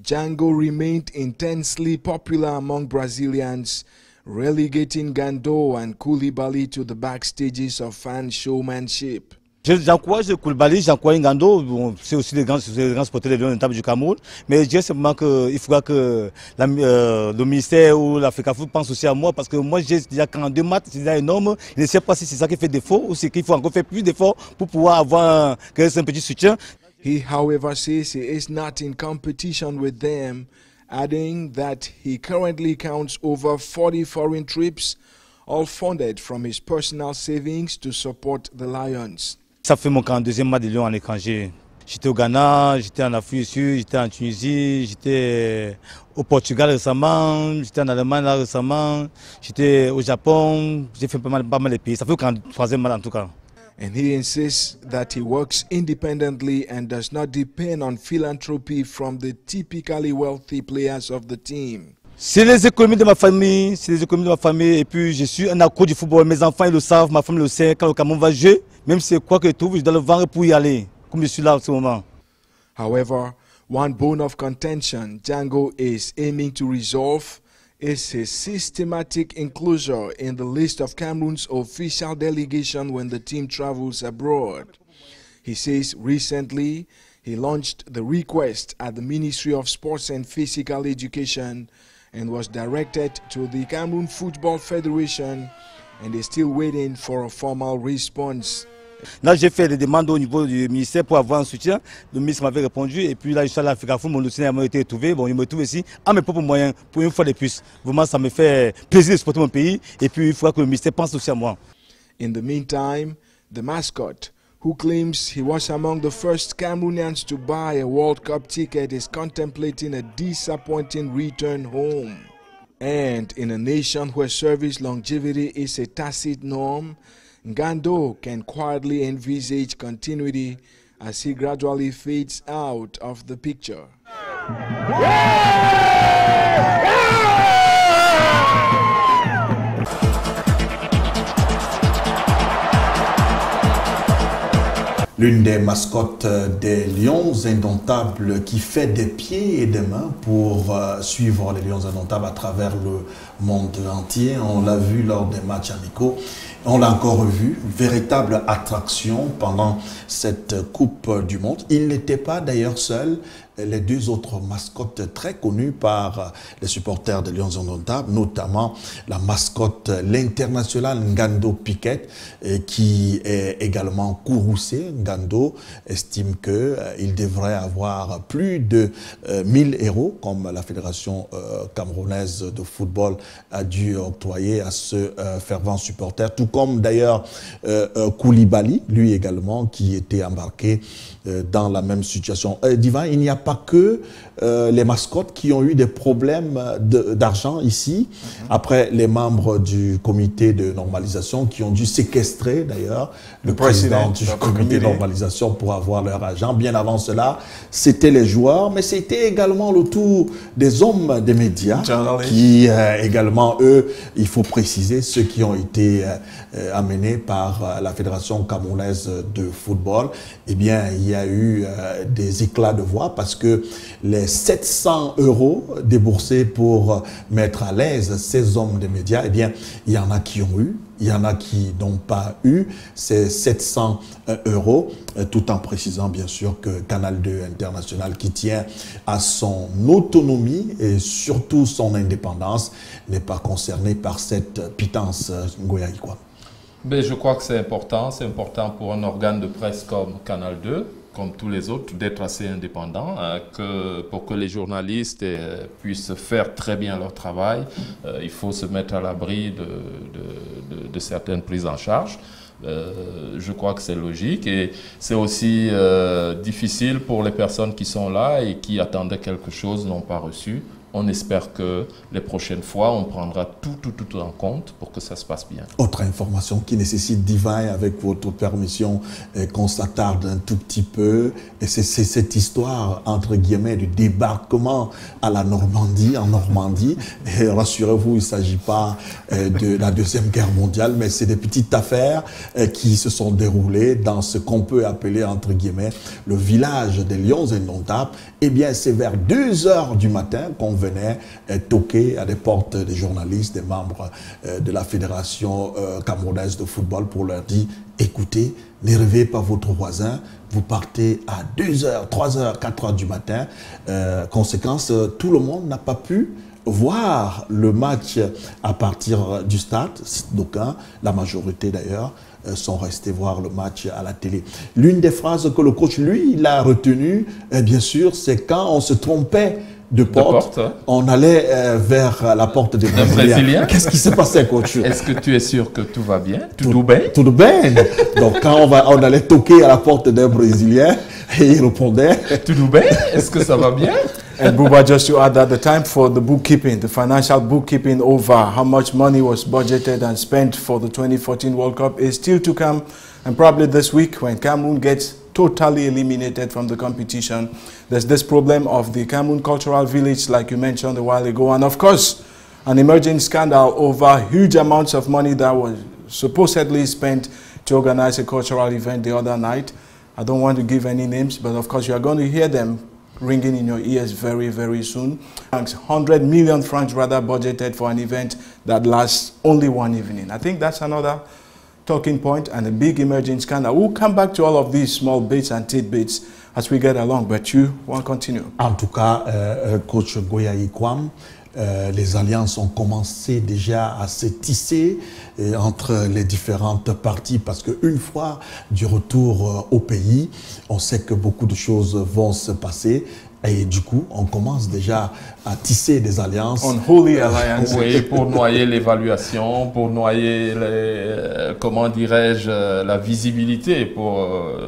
Django remained intensely popular among Brazilians, relegating Ngando and Koulibaly to the backstages of fan showmanship. J'encourage Koulibaly, j'encourage Ngando, bon, c'est aussi les grands sportifs des Lions indomptables du Cameroun, mais je dirais simplement qu'il faudra que le ministère ou l'Africa Foot pense aussi à moi, parce que moi j'ai déjà 42 matchs, c'est déjà énorme, je ne sais pas si c'est ça qui fait défaut ou c'est qu'il faut encore faire plus d'efforts pour pouvoir avoir un petit soutien. He, however, says he is not in competition with them, adding that he currently counts over 40 foreign trips, all funded from his personal savings to support the Lions. Ça fait mon 42e match de Lyon en étranger. J'étais au Ghana, j'étais en Afrique du Sud, j'étais en Tunisie, j'étais au Portugal récemment, j'étais en Allemagne là récemment, j'étais au Japon, j'ai fait pas mal de pays. Ça fait le 43e match en tout cas. And he insists that he works independently and does not depend on philanthropy from the typically wealthy players of the team. C'est les économies de ma famille, et puis je suis un accro du football. Mes enfants ils le savent, ma femme le sait. Quand le Cameroun va jouer, même si c'est quoi que je trouve, je dois le vendre pour y aller, comme je suis là en ce moment. However, one bone of contention Django is aiming to resolve is his systematic inclusion in the list of Cameroon's official delegation when the team travels abroad. He says recently he launched the request at the Ministry of Sports and Physical Education and was directed to the Cameroon Football Federation, and is still waiting for a formal response. Là, j'ai fait des demandes au niveau du ministère pour avoir un soutien. Le ministre m'avait répondu, et puis là, je suis allé à l'Africa Foot, mon soutien m'a été trouvé. Bon, il me trouve ici à mes propres moyens, pour une fois de plus. Vraiment, ça me fait plaisir de supporter mon pays, et puis il faudra que le ministère pense aussi à moi. In the meantime, the mascot, who claims he was among the first Cameroonians to buy a World Cup ticket, is contemplating a disappointing return home. And in a nation where service longevity is a tacit norm, Ngando can quietly envisage continuity as he gradually fades out of the picture. L'une des mascottes des Lions indomptables qui fait des pieds et des mains pour suivre les Lions indomptables à travers le monde entier. On l'a vu lors des matchs amicaux. On l'a encore vu, véritable attraction pendant cette Coupe du Monde. Il n'était pas d'ailleurs seul. les deux autres mascottes très connues par les supporters des Lions Indomptables, notamment la mascotte, l'international Ngando Piquet, qui est également courroucé. Ngando estime qu'il devrait avoir plus de 1000 euros, comme la Fédération camerounaise de football a dû octroyer à ce fervent supporter, tout comme d'ailleurs Koulibaly, lui également, qui était embarqué dans la même situation. Divin, il n'y a pas que les mascottes qui ont eu des problèmes d'argent ici, après les membres du comité de normalisation qui ont dû séquestrer d'ailleurs le président du comité de normalisation pour avoir leur argent. Bien avant cela, c'était les joueurs, mais c'était également le tour des hommes des médias qui également, eux, il faut préciser, ceux qui ont été amenés par la Fédération camerounaise de football. Eh bien, il y a eu des éclats de voix parce que les 700 euros déboursés pour mettre à l'aise ces hommes des médias, eh bien, il y en a qui ont eu, il y en a qui n'ont pas eu ces 700 euros, tout en précisant bien sûr que Canal 2 International, qui tient à son autonomie et surtout son indépendance, n'est pas concerné par cette pitance Ngoyaïkwa. Ben, je crois que c'est important pour un organe de presse comme Canal 2, comme tous les autres, d'être assez indépendant, pour que les journalistes puissent faire très bien leur travail. Il faut se mettre à l'abri de certaines prises en charge. Je crois que c'est logique et c'est aussi difficile pour les personnes qui sont là et qui attendaient quelque chose, n'ont pas reçu. On espère que les prochaines fois, on prendra tout en compte pour que ça se passe bien. Autre information qui nécessite, Divin, avec votre permission, qu'on s'attarde un tout petit peu, et c'est cette histoire, entre guillemets, du débarquement à la Normandie, en Normandie. Et rassurez-vous, il ne s'agit pas de la Deuxième Guerre mondiale, mais c'est des petites affaires qui se sont déroulées dans ce qu'on peut appeler, entre guillemets, le village des Lions Indomptables. Eh bien, c'est vers 2 h du matin qu'on venait toquer à des portes des journalistes, des membres de la Fédération camerounaise de football pour leur dire, écoutez, ne rêvez pas votre voisin, vous partez à 2 h, 3 h, 4 h du matin. Conséquence, tout le monde n'a pas pu voir le match à partir du stade. D'aucuns, la majorité d'ailleurs, sont restés voir le match à la télé. L'une des phrases que le coach, lui, il a retenue, bien sûr, c'est quand on se trompait de porte, on allait vers la porte des Brésiliens. Qu'est-ce qui s'est passé, coach? Est-ce que tu es sûr que tout va bien? Tout bien? Tout bien. Donc, quand on allait toquer à la porte des Brésiliens, et il répondait. Tout bien? Est-ce que ça va bien? And Buba, just to add that the time for the bookkeeping, the financial bookkeeping over how much money was budgeted and spent for the 2014 World Cup is still to come. And probably this week, when Cameroon gets totally eliminated from the competition, there's this problem of the Cameroon Cultural Village, like you mentioned a while ago. And of course, an emerging scandal over huge amounts of money that was supposedly spent to organize a cultural event the other night. I don't want to give any names, but of course you are going to hear them ringing in your ears very, very soon. 100 million francs rather budgeted for an event that lasts only one evening. I think that's another talking point and a big emerging scandal. We'll come back to all of these small bits and tidbits as we get along, but you want to continue. En tout cas, coach Ngoyaïkwa, les alliances ont commencé déjà à se tisser entre les différentes parties parce qu'une fois du retour au pays, on sait que beaucoup de choses vont se passer. Et du coup, on commence déjà à tisser des alliances. Unholy alliances. Oui, pour noyer l'évaluation, pour noyer, comment dirais-je, la visibilité pour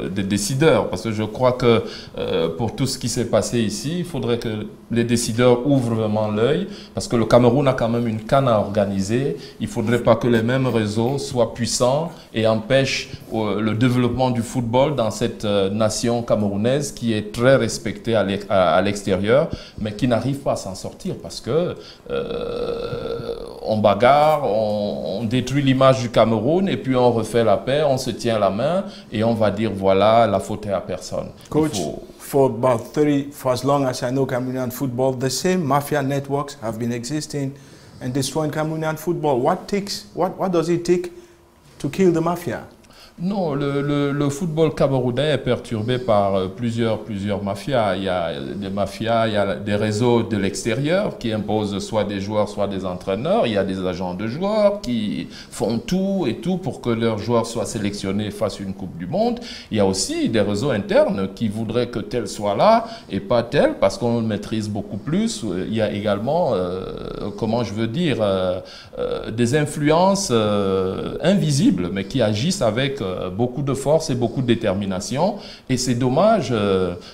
des décideurs. Parce que je crois que pour tout ce qui s'est passé ici, il faudrait que les décideurs ouvrent vraiment l'œil. Parce que le Cameroun a quand même une CAN à organiser. Il ne faudrait pas que les mêmes réseaux soient puissants et empêchent le développement du football dans cette nation camerounaise qui est très respectée à l'extérieur, mais qui n'arrive pas à s'en sortir parce que on bagarre, on détruit l'image du Cameroun et puis on refait la paix, on se tient la main et on va dire voilà, la faute est à personne. Coach, for as long as I know Cameroonian football, the same mafia networks have been existing and destroying Cameroonian football. What does it take to kill the mafia? Non, le football camerounais est perturbé par plusieurs mafias. Il y a des mafias, il y a des réseaux de l'extérieur qui imposent soit des joueurs, soit des entraîneurs. Il y a des agents de joueurs qui font tout et tout pour que leurs joueurs soient sélectionnés et fassent une Coupe du Monde. Il y a aussi des réseaux internes qui voudraient que tel soit là et pas tel parce qu'on le maîtrise beaucoup plus. Il y a également, comment je veux dire, des influences invisibles mais qui agissent avec beaucoup de force et beaucoup de détermination. Et c'est dommage,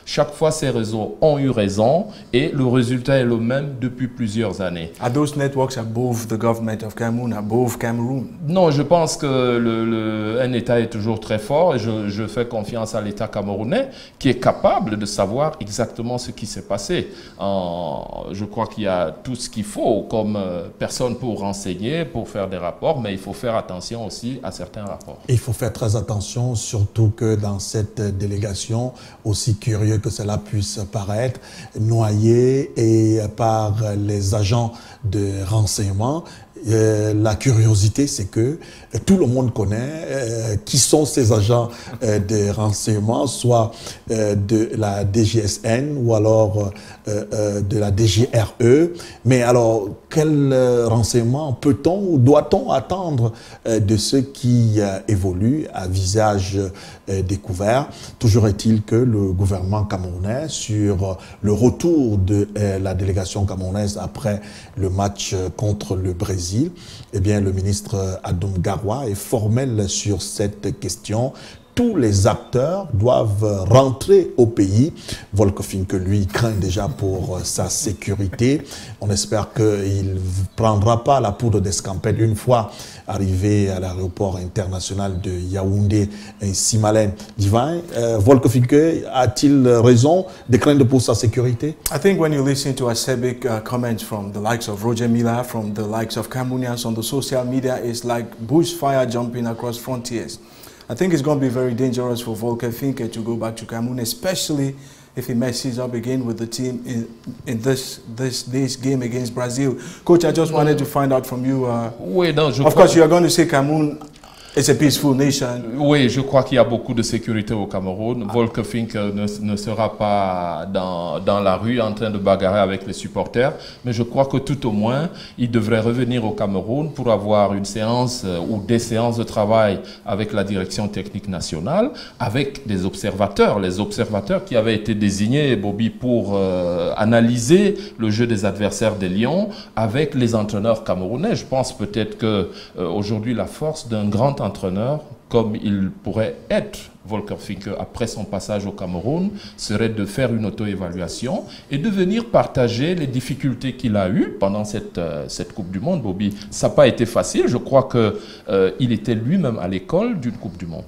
chaque fois ces réseaux ont eu raison et le résultat est le même depuis plusieurs années. Are those networks above the government of Cameroon, above Cameroon? Non, je pense que un État est toujours très fort et je fais confiance à l'État camerounais qui est capable de savoir exactement ce qui s'est passé. Je crois qu'il y a tout ce qu'il faut comme personne pour renseigner, pour faire des rapports, mais il faut faire attention aussi à certains rapports. Il faut faire très attention, surtout que dans cette délégation, aussi curieux que cela puisse paraître, noyée et par les agents de renseignement, la curiosité, c'est que tout le monde connaît qui sont ces agents de renseignement, soit de la DGSN ou alors de la DGRE. Mais alors, quel renseignement peut-on ou doit-on attendre de ceux qui évoluent à visage découvert? Toujours est-il que le gouvernement camerounais, sur le retour de la délégation camerounaise après le match contre le Brésil, eh bien, le ministre Adoum Garoua est formel sur cette question. Tous les acteurs doivent rentrer au pays. Volker-Finke, lui, craint déjà pour sa sécurité. On espère qu'il ne prendra pas la poudre d'escampette une fois arrivé à l'aéroport international de Yaoundé et Simalène. Divin, Volker-Finke a-t-il raison de craindre pour sa sécurité? I think when you listen to acerbic comments from the likes of Roger Milla, from the likes of Cameroonians on the social media, it's like bushfire jumping across frontiers. I think it's going to be very dangerous for Volker-Finke to go back to Cameroon, especially if he messes up again with the team in this game against Brazil. Coach, I just wanted to find out from you. Of course, you are going to say Cameroon is a peaceful nation. Oui, je crois qu'il y a beaucoup de sécurité au Cameroun. Volker-Finke ne sera pas dans la rue en train de bagarrer avec les supporters, mais je crois que tout au moins, il devrait revenir au Cameroun pour avoir une séance ou des séances de travail avec la direction technique nationale, avec des observateurs, les observateurs qui avaient été désignés, Bobby, pour analyser le jeu des adversaires des Lions avec les entraîneurs camerounais. Je pense peut-être que aujourd'hui la force d'un grand entraîneur, comme il pourrait être Volker-Finke après son passage au Cameroun, serait de faire une auto-évaluation et de venir partager les difficultés qu'il a eues pendant cette Coupe du Monde, Bobby. Ça n'a pas été facile, je crois qu'il était lui-même à l'école d'une Coupe du Monde.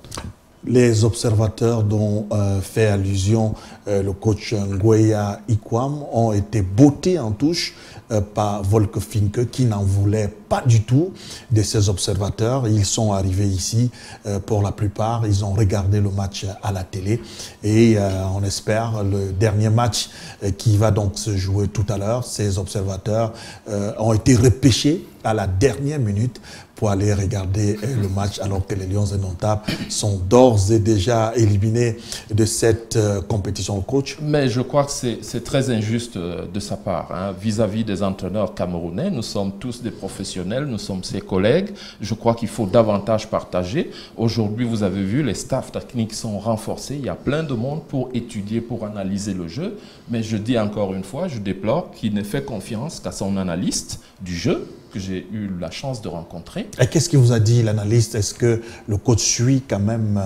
Les observateurs dont fait allusion le coach Ngueya Ikwam ont été bottés en touche par Volker-Finke qui n'en voulait pas du tout de ces observateurs. Ils sont arrivés ici pour la plupart, ils ont regardé le match à la télé et on espère le dernier match qui va donc se jouer tout à l'heure. Ces observateurs ont été repêchés à la dernière minute pour aller regarder le match alors que les Lions indomptables sont d'ores et déjà éliminés de cette compétition, coach. Mais je crois que c'est très injuste de sa part vis-à-vis des entraîneurs camerounais. Nous sommes tous des professionnels, nous sommes ses collègues. Je crois qu'il faut davantage partager. Aujourd'hui, vous avez vu, les staffs techniques sont renforcés. Il y a plein de monde pour étudier, pour analyser le jeu. Mais je dis encore une fois, je déplore qu'il ne fait confiance qu'à son analyste du jeu, que j'ai eu la chance de rencontrer. Et qu'est-ce qu'il vous a dit, l'analyste? Est-ce que le coach suit quand même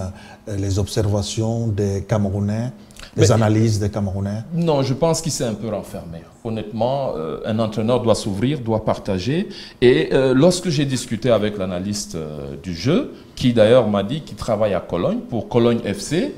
les observations des Camerounais, les analyses des Camerounais? Non, je pense qu'il s'est un peu renfermé. Honnêtement, un entraîneur doit s'ouvrir, doit partager. Et lorsque j'ai discuté avec l'analyste du jeu, qui d'ailleurs m'a dit qu'il travaille à Cologne, pour Cologne FC,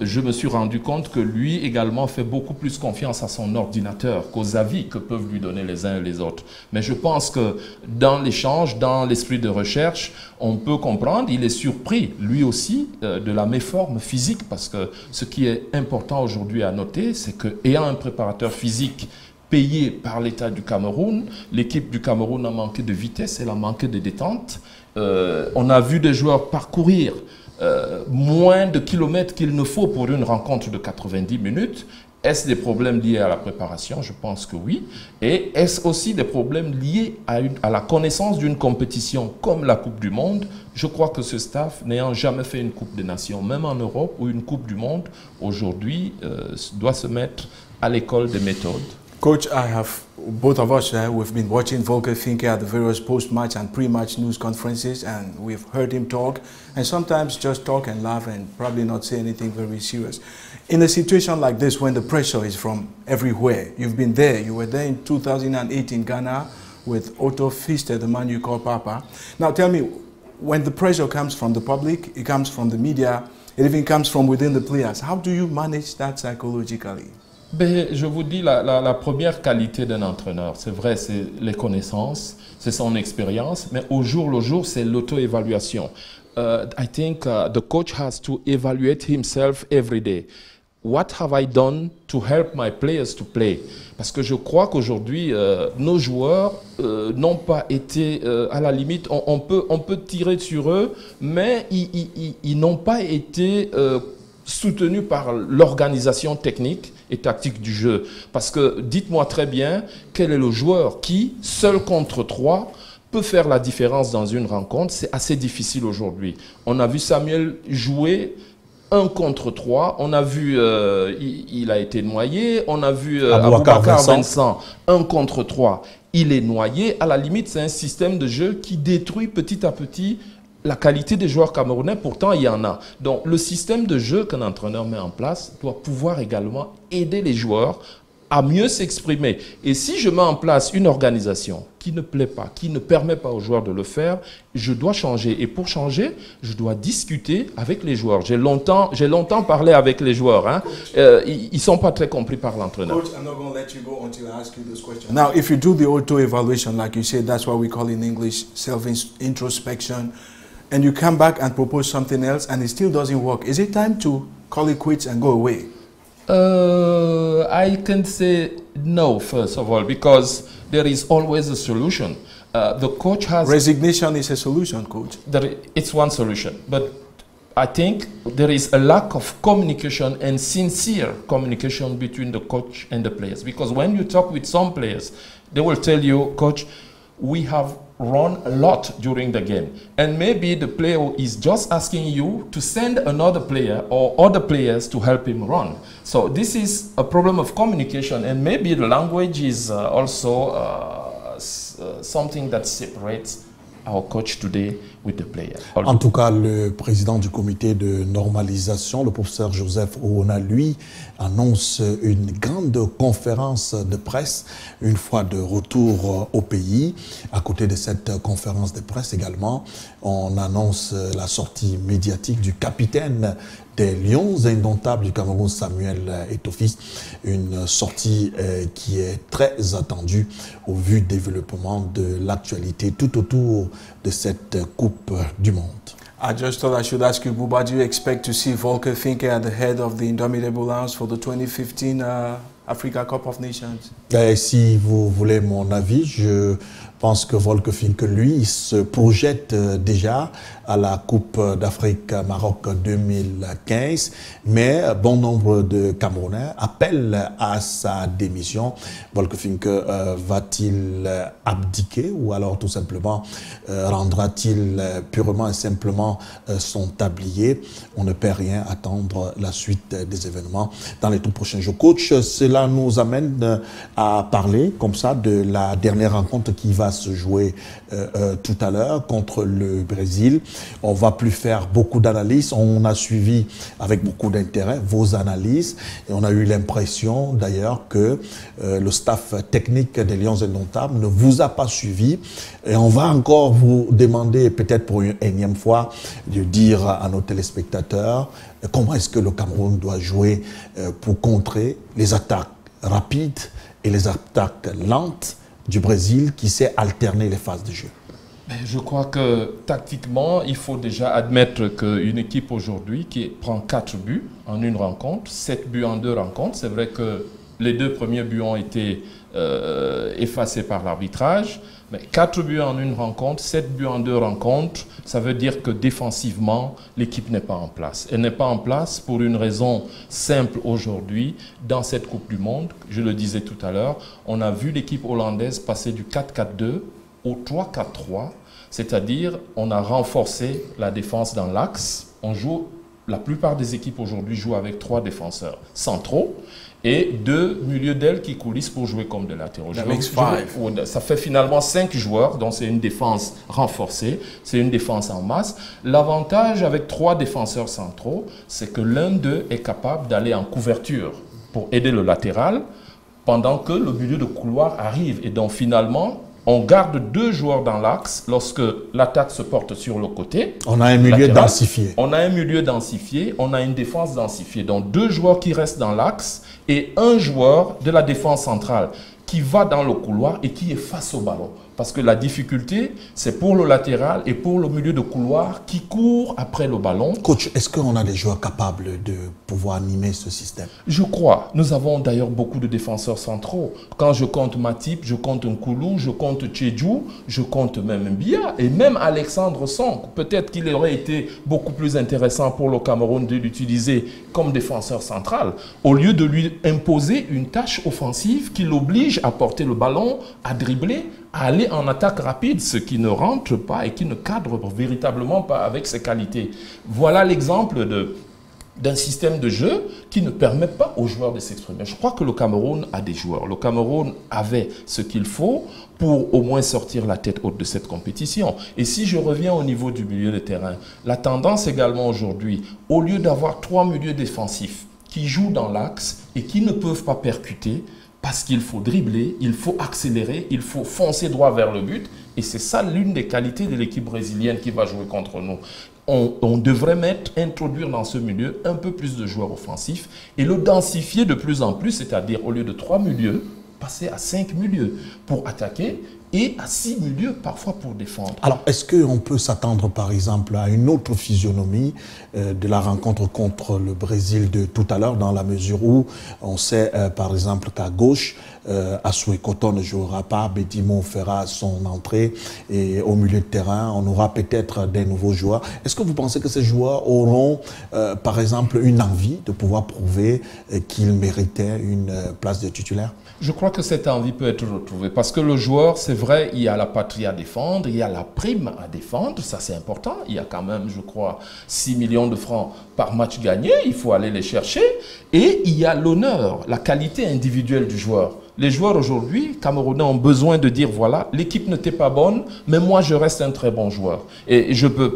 je me suis rendu compte que lui également fait beaucoup plus confiance à son ordinateur qu'aux avis que peuvent lui donner les uns et les autres. Mais je pense que dans l'échange, dans l'esprit de recherche, on peut comprendre, il est surpris lui aussi de la méforme physique, parce que ce qui est important aujourd'hui à noter, c'est qu'ayant un préparateur physique payé par l'État du Cameroun, l'équipe du Cameroun a manqué de vitesse, elle a manqué de détente. On a vu des joueurs parcourir moins de kilomètres qu'il ne faut pour une rencontre de 90 minutes. Est-ce des problèmes liés à la préparation? Je pense que oui. Et est-ce aussi des problèmes liés à la connaissance d'une compétition comme la Coupe du Monde? Je crois que ce staff, n'ayant jamais fait une Coupe des Nations, même en Europe ou une Coupe du Monde, aujourd'hui, doit se mettre à l'école des méthodes. Coach, both of us, we've been watching Volker Finke at the various post-match and pre-match news conferences, and we've heard him talk, and sometimes just talk and laugh and probably not say anything very serious. In a situation like this, when the pressure is from everywhere, you've been there, you were there in 2008 in Ghana with Otto Pfister, the man you call Papa. Now tell me, when the pressure comes from the public, it comes from the media, it even comes from within the players, how do you manage that psychologically? Ben, je vous dis, la première qualité d'un entraîneur, c'est vrai, c'est les connaissances, c'est son expérience, mais au jour le jour, c'est l'auto-évaluation. I think the coach has to evaluate himself every day. What have I done to help my players to play? Parce que je crois qu'aujourd'hui, nos joueurs n'ont pas été, à la limite, on peut tirer sur eux, mais ils n'ont pas été soutenus par l'organisation technique et tactique du jeu. Parce que dites-moi très bien, quel est le joueur qui, seul contre 3, peut faire la différence dans une rencontre? C'est assez difficile aujourd'hui. On a vu Samuel jouer 1 contre 3, on a vu, il a été noyé, on a vu Aboubakar Vincent 1 contre 3, il est noyé. À la limite, c'est un système de jeu qui détruit petit à petit la qualité des joueurs camerounais, pourtant il y en a. Donc le système de jeu qu'un entraîneur met en place doit pouvoir également aider les joueurs à mieux s'exprimer. Et si je mets en place une organisation qui ne plaît pas, qui ne permet pas aux joueurs de le faire, je dois changer. Et pour changer, je dois discuter avec les joueurs. J'ai longtemps parlé avec les joueurs. Hein. Ils ne sont pas très compris par l'entraîneur. Coach, I'm not going to let you go until I ask you this question. Now, if you do the auto-evaluation, like you said, that's what we call in English self-introspection, and you come back and propose something else and it still doesn't work, is it time to call it quits and go away? I can say no, first of all, because there is always a solution. The coach has... Resignation is a solution, coach. It's one solution, but I think there is a lack of communication and sincere communication between the coach and the players. Because when you talk with some players, they will tell you, coach, we have run a lot during the game, and maybe the player is just asking you to send another player or other players to help him run. So this is a problem of communication, and maybe the language is also something that separates our coach today with the player. En tout cas, le président du comité de normalisation, le professeur Joseph Oona, lui, annonce une grande conférence de presse une fois de retour au pays. À côté de cette conférence de presse également, on annonce la sortie médiatique du capitaine des Lions indomptables du Cameroun, Samuel Eto'o-Fils, une sortie qui est très attendue au vu du développement de l'actualité tout autour de cette Coupe du Monde. I just thought I should ask you, Bouba, do you expect to see Volker Finke at the head of the Indomitable Lions for the 2015 Africa Cup of Nations? Si vous voulez mon avis, je pense que Volker Finke, lui, se projette déjà à la Coupe d'Afrique Maroc 2015, mais bon nombre de Camerounais appellent à sa démission. Volker Finke va-t-il abdiquer ou alors tout simplement rendra-t-il purement et simplement son tablier? On ne peut rien attendre la suite des événements dans les tout prochains jours. Coach, cela nous amène à parler comme ça de la dernière rencontre qui va se jouer tout à l'heure contre le Brésil. On va plus faire beaucoup d'analyses. On a suivi avec beaucoup d'intérêt vos analyses et on a eu l'impression d'ailleurs que le staff technique des Lions indomptables ne vous a pas suivi. Et on va encore vous demander, peut-être pour une énième fois, de dire à nos téléspectateurs comment est-ce que le Cameroun doit jouer pour contrer les attaques rapides et les attaques lentes du Brésil qui sait alterner les phases de jeu. Je crois que tactiquement, il faut déjà admettre qu'une équipe aujourd'hui qui prend 4 buts en une rencontre, 7 buts en 2 rencontres, c'est vrai que Les 2 premiers buts ont été effacés par l'arbitrage. Mais 4 buts en une rencontre, 7 buts en 2 rencontres, ça veut dire que défensivement, l'équipe n'est pas en place. Elle n'est pas en place pour une raison simple aujourd'hui. Dans cette Coupe du Monde, je le disais tout à l'heure, on a vu l'équipe hollandaise passer du 4-4-2 au 3-4-3, c'est-à-dire on a renforcé la défense dans l'axe. La plupart des équipes aujourd'hui jouent avec 3 défenseurs centraux et 2 milieux d'aile qui coulissent pour jouer comme des latéraux. Ça fait finalement 5 joueurs, donc c'est une défense renforcée, c'est une défense en masse. L'avantage avec 3 défenseurs centraux, c'est que l'un d'eux est capable d'aller en couverture pour aider le latéral pendant que le milieu de couloir arrive. Et donc finalement, on garde 2 joueurs dans l'axe lorsque l'attaque se porte sur le côté. On a un milieu densifié. On a un milieu densifié, on a une défense densifiée. Donc 2 joueurs qui restent dans l'axe et 1 joueur de la défense centrale qui va dans le couloir et qui est face au ballon. Parce que la difficulté, c'est pour le latéral et pour le milieu de couloir qui court après le ballon. Coach, est-ce qu'on a des joueurs capables de pouvoir animer ce système? Je crois. Nous avons d'ailleurs beaucoup de défenseurs centraux. Quand je compte Matip, je compte Nkoulou, je compte Tchedjou, je compte même Mbia et même Alexandre Song. Peut-être qu'il aurait été beaucoup plus intéressant pour le Cameroun de l'utiliser comme défenseur central au lieu de lui imposer une tâche offensive qui l'oblige à porter le ballon, à dribbler, à aller en attaque rapide, ce qui ne rentre pas et qui ne cadre véritablement pas avec ses qualités. Voilà l'exemple d'un système de jeu qui ne permet pas aux joueurs de s'exprimer. Je crois que le Cameroun a des joueurs. Le Cameroun avait ce qu'il faut pour au moins sortir la tête haute de cette compétition. Et si je reviens au niveau du milieu de terrain, la tendance également aujourd'hui, au lieu d'avoir 3 milieux défensifs qui jouent dans l'axe et qui ne peuvent pas percuter, parce qu'il faut dribbler, il faut accélérer, il faut foncer droit vers le but. Et c'est ça l'une des qualités de l'équipe brésilienne qui va jouer contre nous. On devrait introduire dans ce milieu un peu plus de joueurs offensifs et le densifier de plus en plus, c'est-à-dire au lieu de 3 milieux, passer à 5 milieux pour attaquer et à 6 milieux parfois pour défendre. Alors, est-ce qu'on peut s'attendre par exemple à une autre physionomie de la rencontre contre le Brésil de tout à l'heure, dans la mesure où on sait par exemple qu'à gauche, Assoé Koto ne jouera pas, Bedimo fera son entrée et au milieu de terrain, on aura peut-être des nouveaux joueurs. Est-ce que vous pensez que ces joueurs auront par exemple une envie de pouvoir prouver qu'ils méritaient une place de titulaire? Je crois que cette envie peut être retrouvée parce que le joueur, c'est vrai, il y a la patrie à défendre, il y a la prime à défendre, ça c'est important. Il y a quand même, je crois, 6 millions de francs par match gagné, il faut aller les chercher. Et il y a l'honneur, la qualité individuelle du joueur. Les joueurs aujourd'hui, Camerounais, ont besoin de dire, voilà, l'équipe n'était pas bonne, mais moi je reste un très bon joueur. Et je peux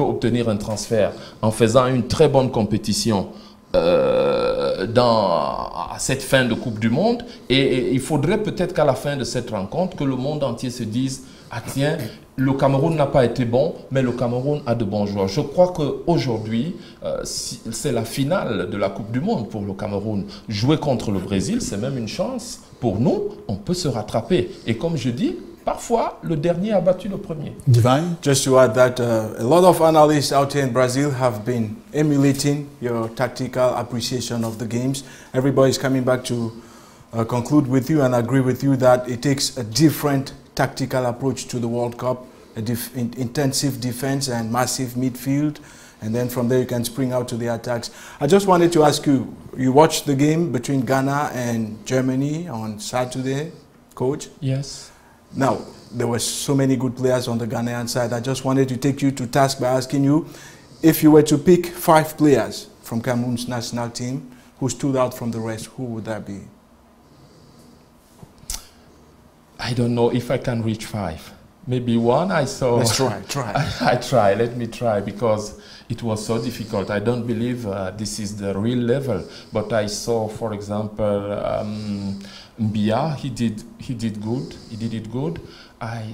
obtenir un transfert en faisant une très bonne compétition à cette fin de Coupe du Monde et il faudrait peut-être qu'à la fin de cette rencontre que le monde entier se dise ah tiens, le Cameroun n'a pas été bon mais le Cameroun a de bons joueurs. Je crois qu'aujourd'hui c'est la finale de la Coupe du Monde pour le Cameroun. Jouer contre le Brésil, c'est même une chance pour nous, on peut se rattraper et comme je dis, parfois, le dernier a battu le premier. Divine? Just to add that a lot of analysts out here in Brazil have been emulating your tactical appreciation of the games. Everybody's coming back to conclude with you and agree with you that it takes a different tactical approach to the World Cup, intensive defense and massive midfield. And then from there you can spring out to the attacks. I just wanted to ask you, you watched the game between Ghana and Germany on Saturday, Coach? Yes. Now, there were so many good players on the Ghanaian side. I just wanted to take you to task by asking you, if you were to pick 5 players from Cameroon's national team who stood out from the rest, who would that be? I don't know if I can reach 5. Maybe 1 I saw. Let's try. I try. Let me try because it was so difficult. I don't believe this is the real level. But I saw, for example, Mbia. He did good. He did it good.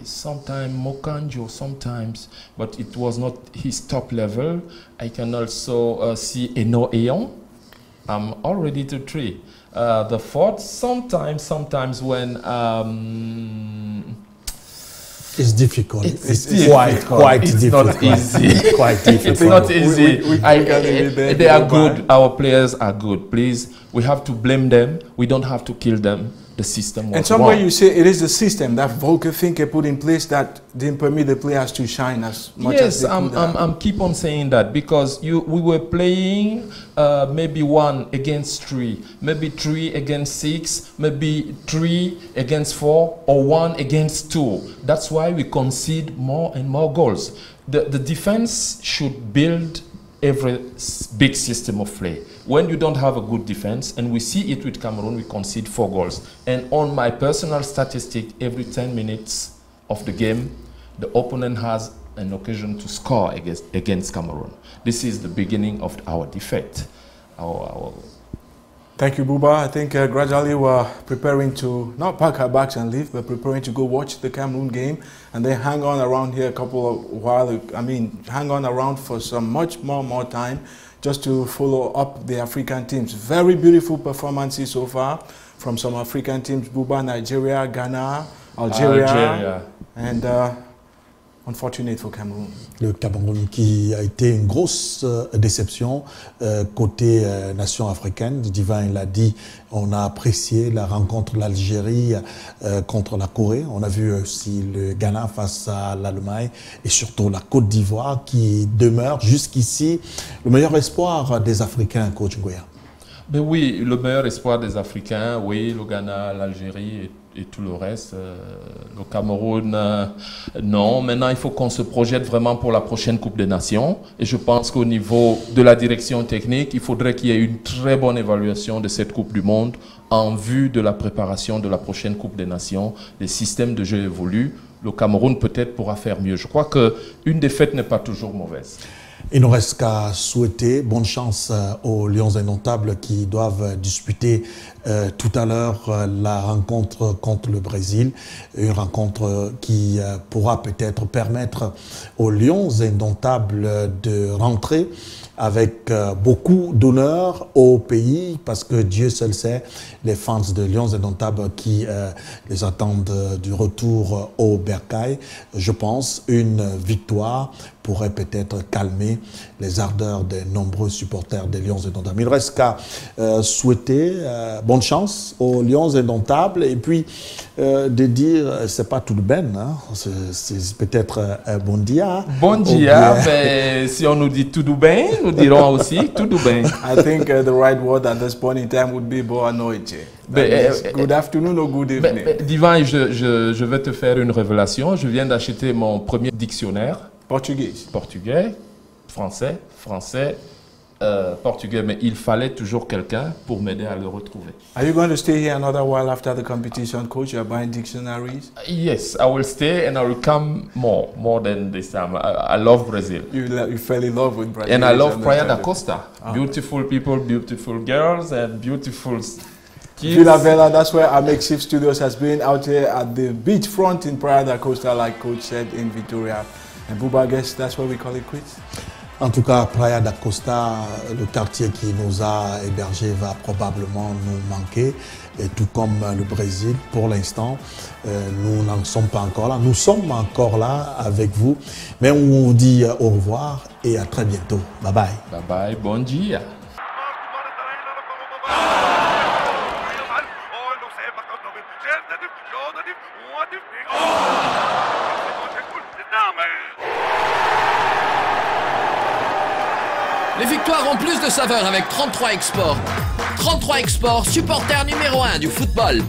Sometimes Mokanjo sometimes, but it was not his top level. I can also see Eno Eon. I'm already to 3. The 4th, sometimes when It's difficult. It's quite difficult. Not easy. Quite difficult. It's not easy. They are Bouba. good. Our players are good. Please, we have to blame them. We don't have to kill them. The system was And somewhere wrong. you say it is the system that Volker Finke put in place that didn't permit the players to shine as much as Yes, they could have. I'm keep on saying that because we were playing maybe 1 against 3, maybe 3 against 6, maybe 3 against 4, or 1 against 2. That's why we concede more and more goals. The defense should build every big system of play. When you don't have a good defense, and we see it with Cameroon, we concede 4 goals. And on my personal statistic, every 10 minutes of the game, the opponent has an occasion to score against Cameroon. This is the beginning of our defeat. Thank you, Bouba. I think gradually we're preparing to not pack our bags and leave, but preparing to go watch the Cameroon game and then hang on around here hang on around for some much more time just to follow up the African teams. Very beautiful performances so far from some African teams, Bouba, Nigeria, Ghana, Algeria. And unfortunate for Cameroun. Le Cameroun qui a été une grosse déception côté nation africaine. Divin l'a dit, on a apprécié la rencontre de l'Algérie contre la Corée. On a vu aussi le Ghana face à l'Allemagne et surtout la Côte d'Ivoire qui demeure jusqu'ici le meilleur espoir des Africains, coach Ngoya. Ben oui, le meilleur espoir des Africains, oui, le Ghana, l'Algérie et tout le reste. Le Cameroun, non. Maintenant, il faut qu'on se projette vraiment pour la prochaine Coupe des Nations. Et je pense qu'au niveau de la direction technique, il faudrait qu'il y ait une très bonne évaluation de cette Coupe du Monde en vue de la préparation de la prochaine Coupe des Nations. Les systèmes de jeu évoluent. Le Cameroun peut-être pourra faire mieux. Je crois qu'une défaite n'est pas toujours mauvaise. Il ne reste qu'à souhaiter bonne chance aux Lions Indomptables qui doivent disputer tout à l'heure la rencontre contre le Brésil. Une rencontre qui pourra peut-être permettre aux Lions Indomptables de rentrer avec beaucoup d'honneur au pays, parce que Dieu seul sait les fans de Lions Indomptables qui les attendent du retour au Bercail. Je pense une victoire pourrait peut-être calmer les ardeurs des nombreux supporters des Lions Indomptables. Il ne reste qu'à souhaiter bonne chance aux Lions Indomptables et puis de dire, c'est pas tout de ben, hein, c'est peut-être bon dia. Bon dia, mais si on nous dit tout de ben, nous dirons aussi tout de ben. I think the right word at this point in time would be boa noite. Good afternoon or good evening. Divin, je vais te faire une révélation. Je viens d'acheter mon premier dictionnaire. Portugais, français, portugais, mais il fallait toujours quelqu'un pour m'aider à le retrouver. Are you going to stay here another while after the competition, coach? You're buying dictionaries? Yes, I will stay and I will come more than this time. I love Brazil. You fell in love with Brazil. And I love Praia da Costa. Beautiful people, beautiful girls, and beautiful kids. Vila Bela, that's where our makeshift studios has been, out here at the beachfront in Praia da Costa, like coach said, in Victoria. And Bouba, I guess that's where we call it quits. En tout cas, Praia da Costa, le quartier qui nous a hébergés va probablement nous manquer, et tout comme le Brésil. Pour l'instant, nous n'en sommes pas encore là. Nous sommes encore là avec vous, mais on vous dit au revoir et à très bientôt. Bye bye. Bye bye, bon dia. Les victoires ont plus de saveur avec 33 Export. 33 Export, supporter numéro 1 du football.